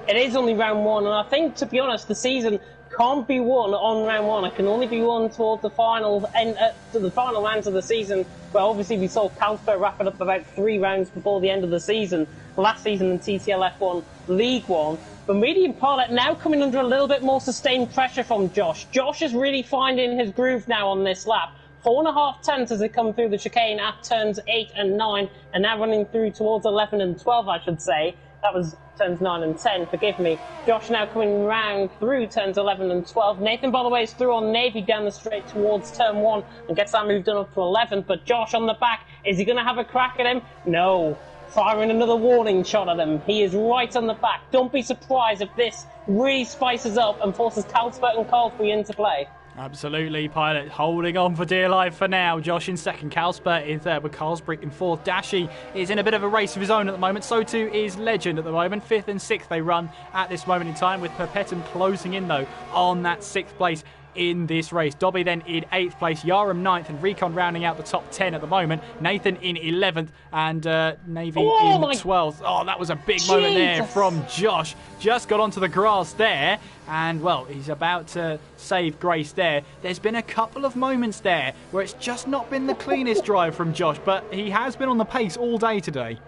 [SPEAKER 4] It is only round 1, and I think, to be honest, the season can't be won on round 1. It can only be won towards the final rounds of the season, where obviously we saw Calspert wrap it up about 3 rounds before the end of the season, last season in TTL F1 League 1. But Medium Pilot now coming under a little bit more sustained pressure from Josh. Josh is really finding his groove now on this lap. 4.5 tenths as they come through the chicane at turns 8 and 9, and now running through towards 11 and 12, I should say. That was turns 9 and 10, forgive me. Josh now coming round through turns 11 and 12. Nathan, by the way, is through on Navy down the straight towards turn 1 and gets that move done up to 11. But Josh on the back, is he going to have a crack at him? No. Firing another warning shot at him. He is right on the back. Don't be surprised if this really spices up and forces Calspert and Carlsbury into play.
[SPEAKER 3] Absolutely, Pilot holding on for dear life for now. Josh in second, Calspert in third with Carlsbury in fourth. Dashy is in a bit of a race of his own at the moment. So too is Legend at the moment. 5th and 6th they run at this moment in time, with Papetin closing in though on that 6th place. in this race. Dobby then in 8th place, Yaram 9th, and Recon rounding out the top 10 at the moment. Nathan in 11th, and Navy in 12th. Oh, that was a big moment there from Josh. Just got onto the grass there, and, well, he's about to save Grace there. There's been a couple of moments there where it's just not been the cleanest drive from Josh, but he has been on the pace all day today.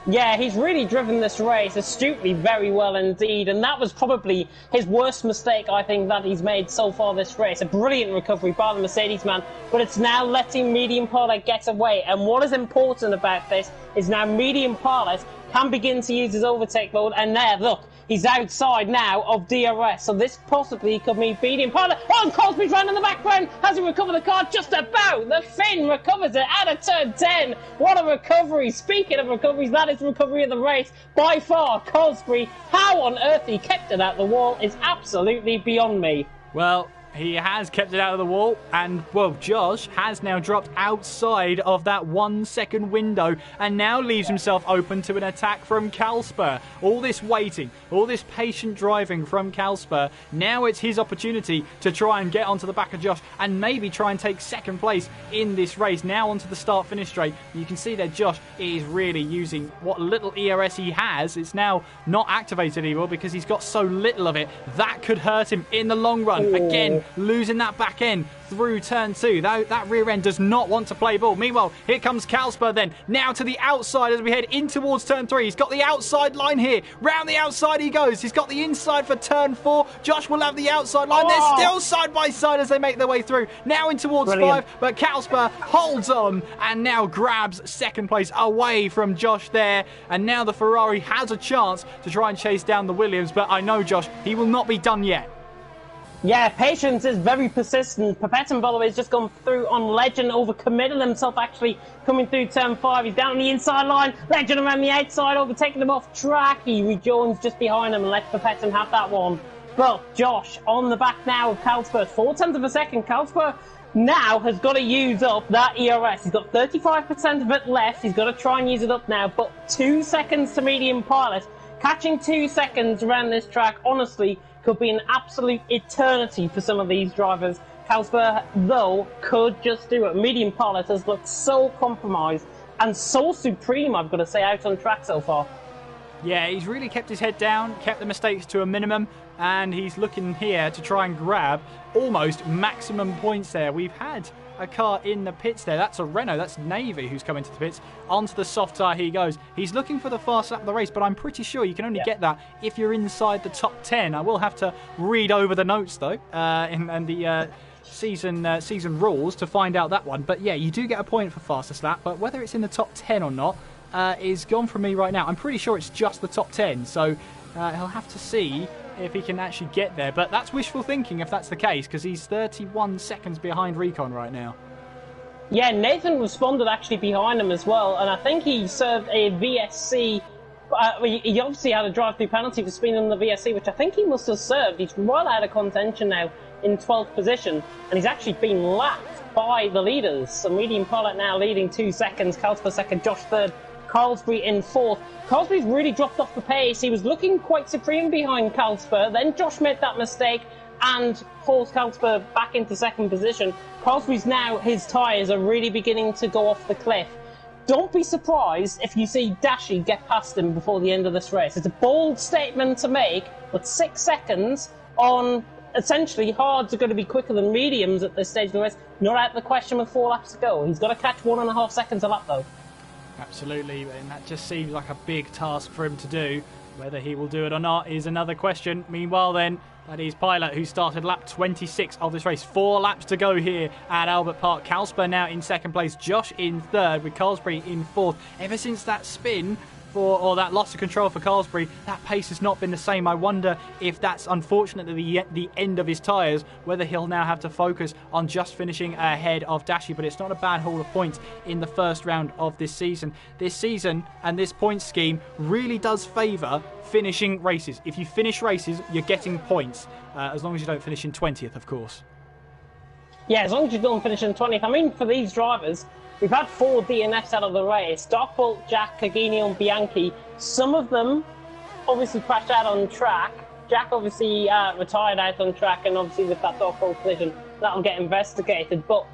[SPEAKER 4] Yeah, he's really driven this race astutely very well indeed, and that was probably his worst mistake, I think, that he's made so far this race. A brilliant recovery by the Mercedes man, but it's now letting Medium Pilot get away, and what is important about this is now Medium Pilot can begin to use his overtake mode, and there, look, he's outside now of DRS, so this possibly could mean Medium Pilot. Oh, and Cosby's running in the background. Has he recovered the car? Just about. The Finn recovers it out of turn 10. What a recovery. Speaking of recoveries, that is the recovery of the race. By far, Cosby, how on earth he kept it out the wall is absolutely beyond me.
[SPEAKER 3] Well, he has kept it out of the wall, and, well, Josh has now dropped outside of that 1 second window and now leaves himself open to an attack from Calspur. All this waiting, all this patient driving from Calspur, now it's his opportunity to try and get onto the back of Josh and maybe try and take second place in this race. Now onto the start-finish straight. You can see that Josh is really using what little ERS he has. It's now not activated anymore because he's got so little of it. That could hurt him in the long run. Again, losing that back end through turn 2. That rear end does not want to play ball. Meanwhile, here comes Calspur then. Now to the outside as we head in towards turn 3. He's got the outside line here. Round the outside he goes. He's got the inside for turn 4. Josh will have the outside line. They're still side by side as they make their way through. Now in towards 5, but Calspur holds on and now grabs second place away from Josh there. And now the Ferrari has a chance to try and chase down the Williams, but I know Josh, he will not be done yet.
[SPEAKER 4] Yeah, patience is very persistent. Papetin, by the way, has just gone through on Legend, overcommitted himself actually coming through turn 5. He's down on the inside line. Legend around the outside, overtaking him off track. He rejoins just behind him and lets Papetin have that one. But Josh on the back now of Calspur. 0.4 of a second. Calspur now has got to use up that ERS. He's got 35% of it left. He's got to try and use it up now. But 2 seconds to Medium Pilot. Catching 2 seconds around this track, honestly, could be an absolute eternity for some of these drivers. Calspur, though, could just do it. Medium Pilot has looked so compromised and so supreme, I've got to say, out on track so far.
[SPEAKER 3] Yeah, he's really kept his head down, kept the mistakes to a minimum, and he's looking here to try and grab almost maximum points there. We've had a car in the pits there. That's a Renault. That's Navy who's come into the pits. Onto the soft tyre he goes. He's looking for the fast lap of the race, but I'm pretty sure you can only get that if you're inside the top 10. I will have to read over the notes, though, and the season rules to find out that one. But, yeah, you do get a point for fastest lap, but whether it's in the top 10 or not is gone from me right now. I'm pretty sure it's just the top 10, so he'll have to see if he can actually get there. But that's wishful thinking if that's the case, because he's 31 seconds behind Recon right now.
[SPEAKER 4] Yeah, Nathan responded actually behind him as well, and I think he served a VSC. He obviously had a drive-through penalty for speeding on the VSC, which I think he must have served. He's well out of contention now in 12th position, and he's actually been lapped by the leaders. So Medium Pilot now leading 2 seconds, Calspur second, Josh third, Carlsbury in 4th. Carlsbury's really dropped off the pace. He was looking quite supreme behind Calspur. Then Josh made that mistake and forced Calspur back into second position. Carlsbury's now, his tyres are really beginning to go off the cliff. Don't be surprised if you see Dashi get past him before the end of this race. It's a bold statement to make, but 6 seconds on essentially hards are going to be quicker than mediums at this stage of the race. Not out of the question with 4 laps to go. He's got to catch 1.5 seconds a lap though.
[SPEAKER 3] Absolutely, and that just seems like a big task for him to do. Whether he will do it or not is another question. Meanwhile then, that is Pilot, who started lap 26 of this race. 4 laps to go here at Albert Park. Calspur now in second place, Josh in third, with Carlsbury in 4th. Ever since that spin, or that loss of control for Carlsbury, that pace has not been the same. I wonder if that's unfortunately the end of his tyres, whether he'll now have to focus on just finishing ahead of Dashi. But it's not a bad haul of points in the first round of this season. This season and this point scheme really does favour finishing races. If you finish races, you're getting points, as long as you don't finish in 20th, of course.
[SPEAKER 4] Yeah, as long as you don't finish in 20th. I mean, for these drivers, we've had 4 DNFs out of the race. Darkbolt, Jack, Cagini and Bianchi. Some of them obviously crashed out on track. Jack obviously retired out on track, and obviously with that off-road collision, that'll get investigated. But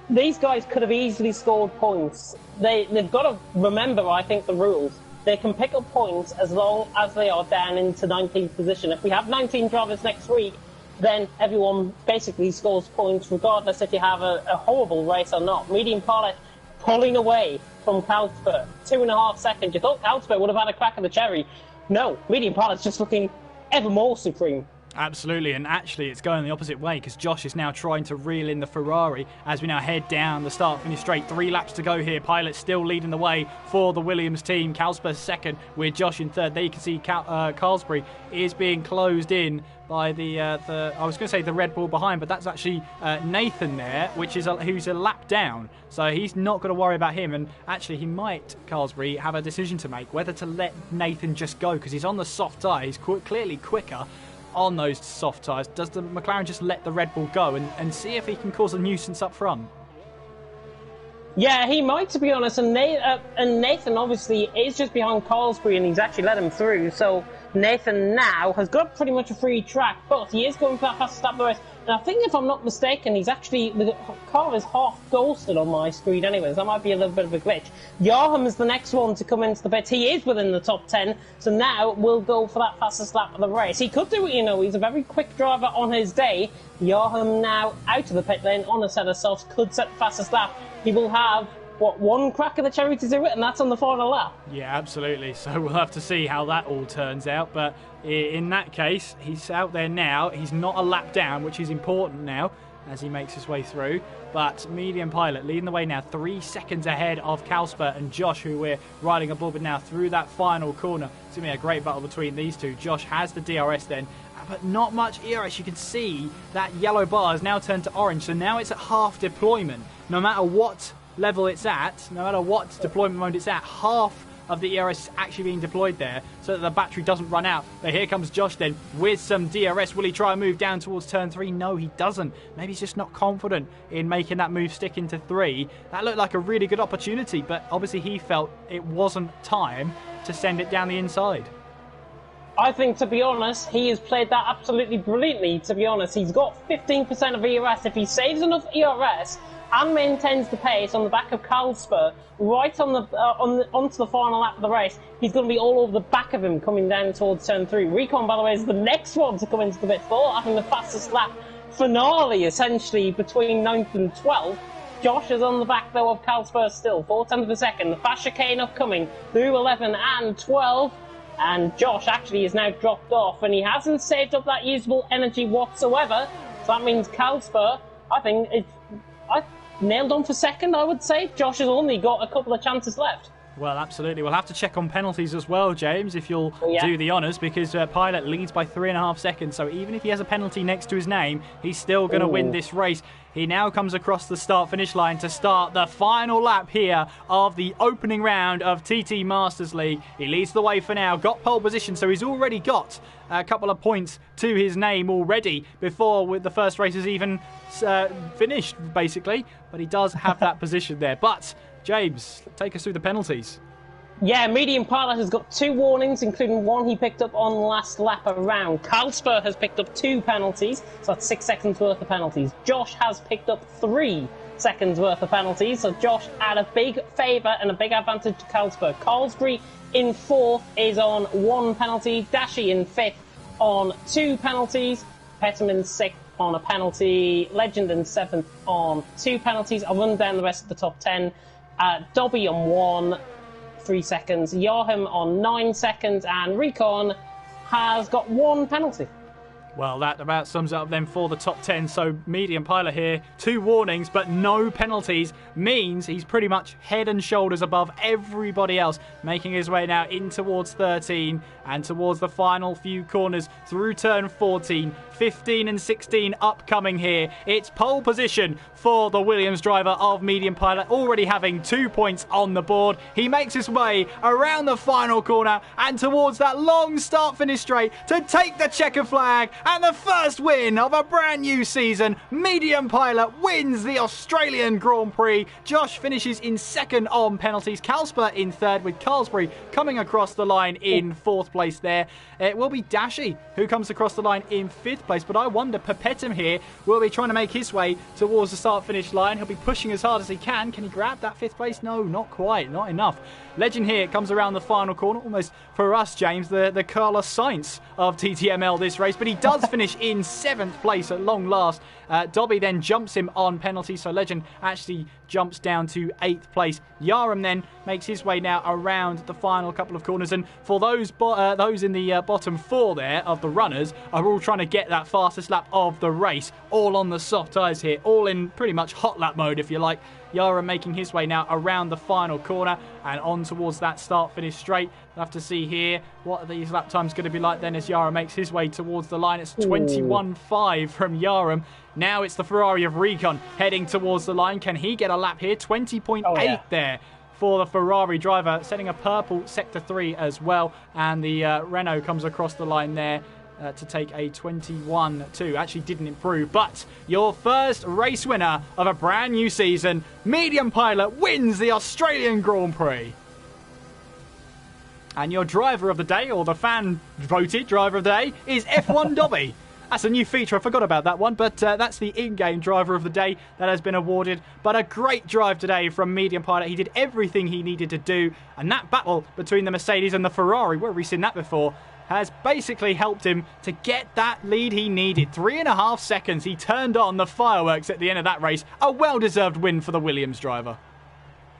[SPEAKER 4] these guys could have easily scored points. They've got to remember, I think, the rules. They can pick up points as long as they are down into 19th position. If we have 19 drivers next week, then everyone basically scores points, regardless if you have a horrible race or not. Medium Pilot pulling away from Kalsper, 2.5 seconds. You thought Kalsper would have had a crack at the cherry. No, Medium Pilot's just looking ever more supreme.
[SPEAKER 3] Absolutely, and actually it's going the opposite way because Josh is now trying to reel in the Ferrari as we now head down the start-finish straight. 3 laps to go here. Pilot still leading the way for the Williams team. Kalsper second with Josh in third. There you can see Carlsbury is being closed in by the I was going to say the Red Bull behind, but that's actually Nathan there, who's a lap down. So he's not going to worry about him, and actually he might, Carlsbury, have a decision to make whether to let Nathan just go because he's on the soft tyre. He's clearly quicker on those soft tyres. Does the McLaren just let the Red Bull go and see if he can cause a nuisance up front?
[SPEAKER 4] Yeah, he might, to be honest. And Nathan obviously is just behind Carlsbury, and he's actually let him through. So Nathan now has got pretty much a free track, but he is going for that fastest lap of the race. And I think, if I'm not mistaken, the car is half ghosted on my screen anyways. That might be a little bit of a glitch. Yarham is the next one to come into the pits. He is within the top 10, so now we'll go for that fastest lap of the race. He could do it, he's a very quick driver on his day. Yarham now out of the pit lane on a set of softs, could set the fastest lap. He will have, one crack of the cherry to do it, and that's on the final lap. Yeah,
[SPEAKER 3] absolutely. So we'll have to see how that all turns out. But in that case, he's out there now. He's not a lap down, which is important now as he makes his way through. But Medium Pilot leading the way now, 3 seconds ahead of Kalsper and Josh, who we're riding above it now through that final corner. It's going to be a great battle between these two. Josh has the DRS then, but not much ERS. You can see that yellow bar has now turned to orange, so now it's at half deployment. No matter what level it's at, no matter what deployment mode it's at, half of the ERS is actually being deployed there so that the battery doesn't run out. But here comes Josh then with some DRS. Will he try and move down towards turn 3? No, he doesn't. Maybe he's just not confident in making that move stick into 3. That looked like a really good opportunity, but obviously he felt it wasn't time to send it down the inside.
[SPEAKER 4] I think, to be honest, he has played that absolutely brilliantly, to be honest. He's got 15% of ERS. If he saves enough ERS and maintains the pace on the back of Kalsper right onto the final lap of the race, he's going to be all over the back of him coming down towards turn 3. Recon, by the way, is the next one to come into the pit for, having the fastest lap finale, essentially, between 9th and 12th. Josh is on the back, though, of Kalsper still, 4/10 of a second. The fast chicane upcoming through 11 and 12. And Josh actually is now dropped off, and he hasn't saved up that usable energy whatsoever. So that means Kalsper, I think, nailed on for second, I would say. Josh has only got a couple of chances left.
[SPEAKER 3] Well, absolutely. We'll have to check on penalties as well, James, if you'll do the honours, because Pilot leads by 3.5 seconds. So even if he has a penalty next to his name, he's still going to win this race. He now comes across the start-finish line to start the final lap here of the opening round of TT Masters League. He leads the way for now, got pole position, so he's already got a couple of points to his name already before the first race is even finished, basically. But he does have that position there. But James, take us through the penalties.
[SPEAKER 4] Yeah, Medium Pilot has got 2 warnings, including one he picked up on the last lap around. Kalsper has picked up 2 penalties, so that's 6 seconds worth of penalties. Josh has picked up 3 seconds worth of penalties, so Josh had a big favour and a big advantage to Kalsper. Carlsbury in 4th is on 1 penalty, Dashi in 5th on 2 penalties, Petterman 6th on a penalty, Legend in 7th on 2 penalties. I'll run down the rest of the top 10. Dobby on 1, 3 seconds, Yarham on 9 seconds, and Recon has got 1 penalty.
[SPEAKER 3] Well, that about sums it up then for the top 10. So Medium Pilot here, 2 warnings but no penalties, means he's pretty much head and shoulders above everybody else, making his way now in towards 13 and towards the final few corners through turn 14. 15 and 16 upcoming here. It's pole position for the Williams driver of Medium Pilot, already having 2 points on the board. He makes his way around the final corner and towards that long start-finish straight to take the checker flag And the first win of a brand new season. Medium Pilot wins the Australian Grand Prix. Josh finishes in second on penalties. Calsper in third, with Carlsbury coming across the line in fourth place there. It will be Dashi who comes across the line in fifth place, but I wonder, Papetum here will be trying to make his way towards the start-finish line. He'll be pushing as hard as he can. Can he grab that fifth place? No, not quite, not enough. Legend here comes around the final corner, almost for us, James, the Carlos Sainz of TTML this race, but he does finish in seventh place at long last. Dobby then jumps him on penalty, so Legend actually jumps down to 8th place. Yaram then makes his way now around the final couple of corners, and for those in the bottom four there of the runners are all trying to get that fastest lap of the race, all on the soft tyres here, all in pretty much hot lap mode if you like. Yaram making his way now around the final corner and on towards that start-finish straight. We'll have to see here what are these lap times going to be like then as Yaram makes his way towards the line. It's 21.5 from Yaram. Now it's the Ferrari of Recon heading towards the line. Can he get a lap here? 20.8 there for the Ferrari driver, setting a purple sector 3 as well. And the Renault comes across the line there to take a 21.2. Actually didn't improve, but your first race winner of a brand new season, Medium Pilot, wins the Australian Grand Prix. And your driver of the day, or the fan-voted driver of the day, is F1 Dobby. That's a new feature. I forgot about that one, but that's the in-game driver of the day that has been awarded. But a great drive today from Medium Pilot. He did everything he needed to do, and that battle between the Mercedes and the Ferrari, where we've seen that before, has basically helped him to get that lead he needed. 3.5 seconds. He turned on the fireworks at the end of that race. A well-deserved win for the Williams driver.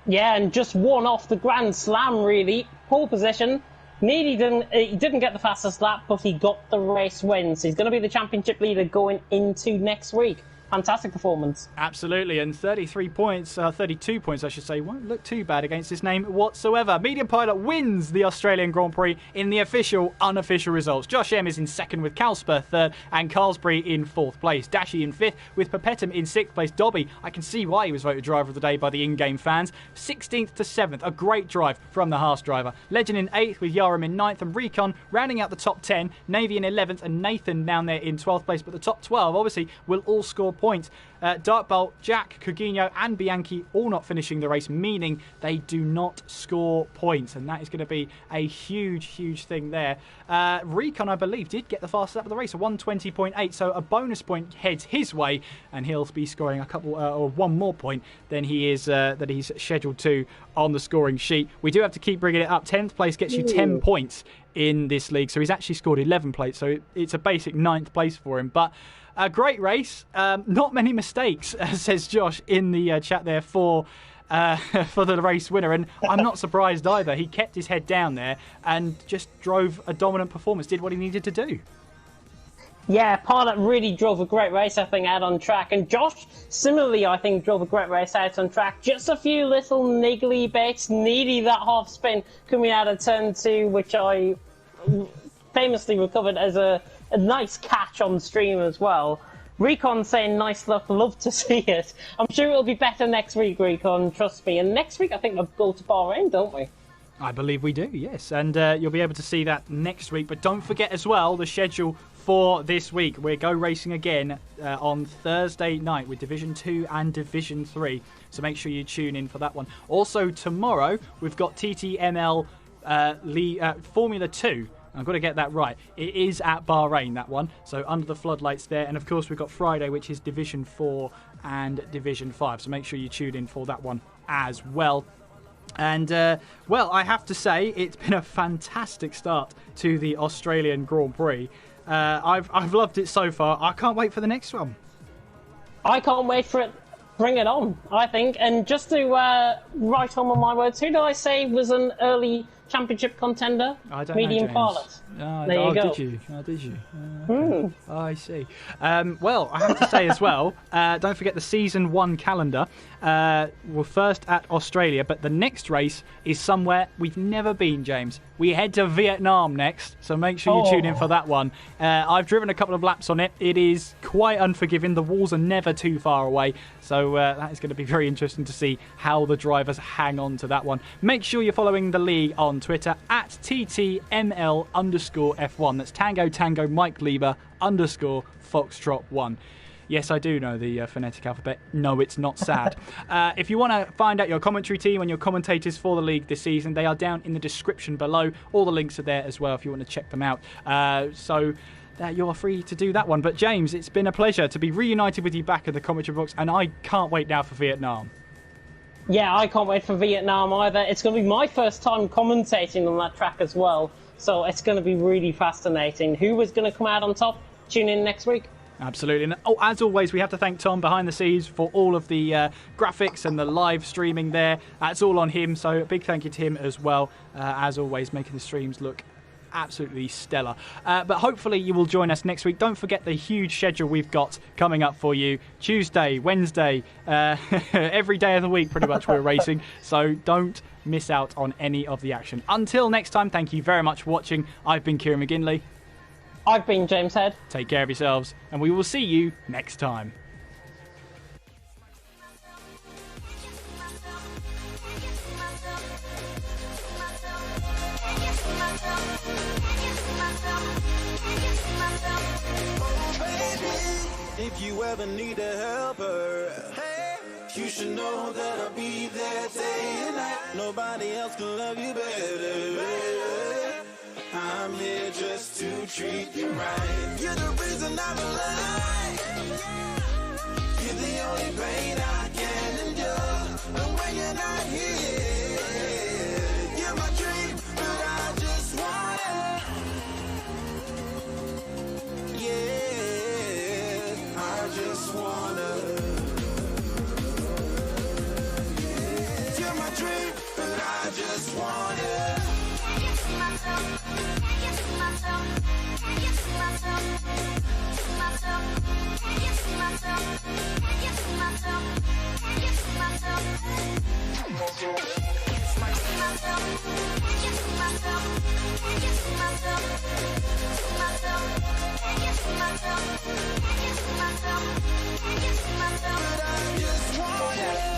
[SPEAKER 4] Yeah, and just one off the Grand Slam, really. Pole position. He didn't get the fastest lap, but he got the race win. So he's going to be the championship leader going into next week. Fantastic performance.
[SPEAKER 3] Absolutely, and 32 points, I should say, won't look too bad against his name whatsoever. Medium Pilot wins the Australian Grand Prix in the official, unofficial results. Josh M is in second with Calsper third, and Carlsbury in fourth place. Dashi in fifth with Papetum in sixth place. Dobby, I can see why he was voted driver of the day by the in-game fans. 16th to 7th, a great drive from the Haas driver. Legend in 8th with Yaram in 9th, and Recon rounding out the top 10. Navy in 11th, and Nathan down there in 12th place, but the top 12 obviously will all score points. Darkbolt, Jack, Cugino and Bianchi all not finishing the race, meaning they do not score points, and that is going to be a huge thing there. Recon, I believe, did get the fastest lap of the race, a 120.8, so a bonus point heads his way, and he'll be scoring a couple or one more point than he is that he's scheduled to on the scoring sheet. We do have to keep bringing it up. 10th place gets you 10 points in this league, so he's actually scored 11 plates, so it's a basic 9th place for him. But a great race, not many mistakes, says Josh in the chat there for the race winner, and I'm not surprised either. He kept his head down there and just drove a dominant performance, did what he needed to do.
[SPEAKER 4] Yeah, Pilot really drove a great race, I think, out on track. And Josh, similarly, I think, drove a great race out on track. Just a few little niggly bits, needed that half spin coming out of turn 2, which I famously recovered as a nice catch on stream as well. Recon saying nice luck, love to see it. I'm sure it'll be better next week, Recon, trust me. And next week I think we'll go to Bahrain, don't we?
[SPEAKER 3] I believe we do, yes. And you'll be able to see that next week. But don't forget as well the schedule for this week. We're go racing again on Thursday night with Division 2 and Division 3. So make sure you tune in for that one. Also tomorrow we've got TTML Formula 2. I've got to get that right. It is at Bahrain, that one. So under the floodlights there. And of course, we've got Friday, which is Division 4 and Division 5. So make sure you tune in for that one as well. And, well, I have to say, it's been a fantastic start to the Australian Grand Prix. I've loved it so far. I can't wait for the next one. I
[SPEAKER 4] can't wait for it. Bring it on, I think. And just to write home on my words, who did I say was an early championship contender?
[SPEAKER 3] I don't
[SPEAKER 4] Medium
[SPEAKER 3] know,
[SPEAKER 4] Pilot. There you go.
[SPEAKER 3] Did you? Okay. Oh, I see. Well, I have to say as well, don't forget the Season 1 calendar. We're first at Australia, but the next race is somewhere we've never been, James. We head to Vietnam next, so make sure you tune in for that one. I've driven a couple of laps on it. It is quite unforgiving. The walls are never too far away, so that is going to be very interesting to see how the drivers hang on to that one. Make sure you're following the league on on Twitter at TTML_F1. That's Tango Tango Mike Lieber _ Foxtrot 1. Yes, I do know the phonetic alphabet. No, it's not sad. If you want to find out your commentary team and your commentators for the league this season, they are down in the description below. All the links are there as well if you want to check them out. So you are free to do that one. But James, it's been a pleasure to be reunited with you back at the commentary box, and I can't wait now for Vietnam.
[SPEAKER 4] Yeah, I can't wait for Vietnam either. It's going to be my first time commentating on that track as well, so it's going to be really fascinating. Who is going to come out on top? Tune in next week.
[SPEAKER 3] Absolutely. And as always, we have to thank Tom behind the scenes for all of the graphics and the live streaming there. That's all on him, so a big thank you to him as well, as always, making the streams look absolutely stellar. But hopefully you will join us next week. Don't forget the huge schedule we've got coming up for you. Tuesday, Wednesday, every day of the week pretty much we're racing, so don't miss out on any of the action. Until next time, thank you very much for watching. I've been Kieran McGinley.
[SPEAKER 4] I've been James Head.
[SPEAKER 3] Take care of yourselves, and we will see you next time.
[SPEAKER 1] If you ever need a helper, you should know that I'll be there day and night. Nobody else can love you better. I'm here just to treat you right. You're the reason I'm alive. You're the only pain I can endure. And when you're not here, you're my dream, but I just wanna. Yeah, I just wanna. You're my dream, but I just wanna.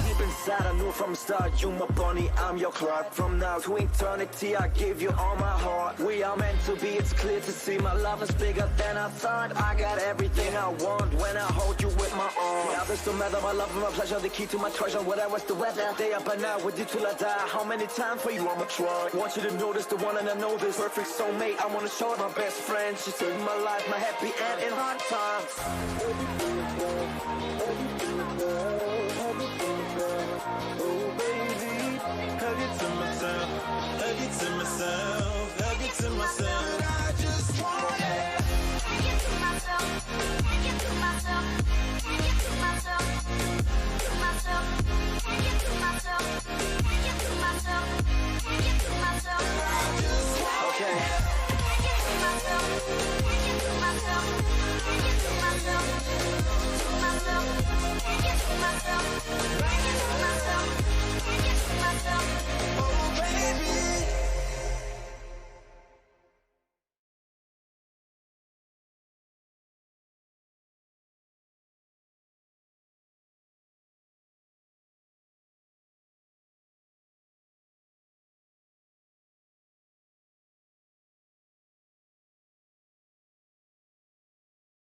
[SPEAKER 2] Deep inside I knew from the start, you my bunny, I'm your Clark. From now to eternity, I give you all my heart. We are meant to be, it's clear to see. My love is bigger than I thought. I got everything I want when I hold you with my arm. The others don't matter, my love and my pleasure, the key to my treasure. Whatever's the weather, day up and out with you till I die. How many times for you I'ma try? Want you to notice the one and I know this perfect soulmate. I wanna show it my best friend. She saved my life, my happy end in hard times.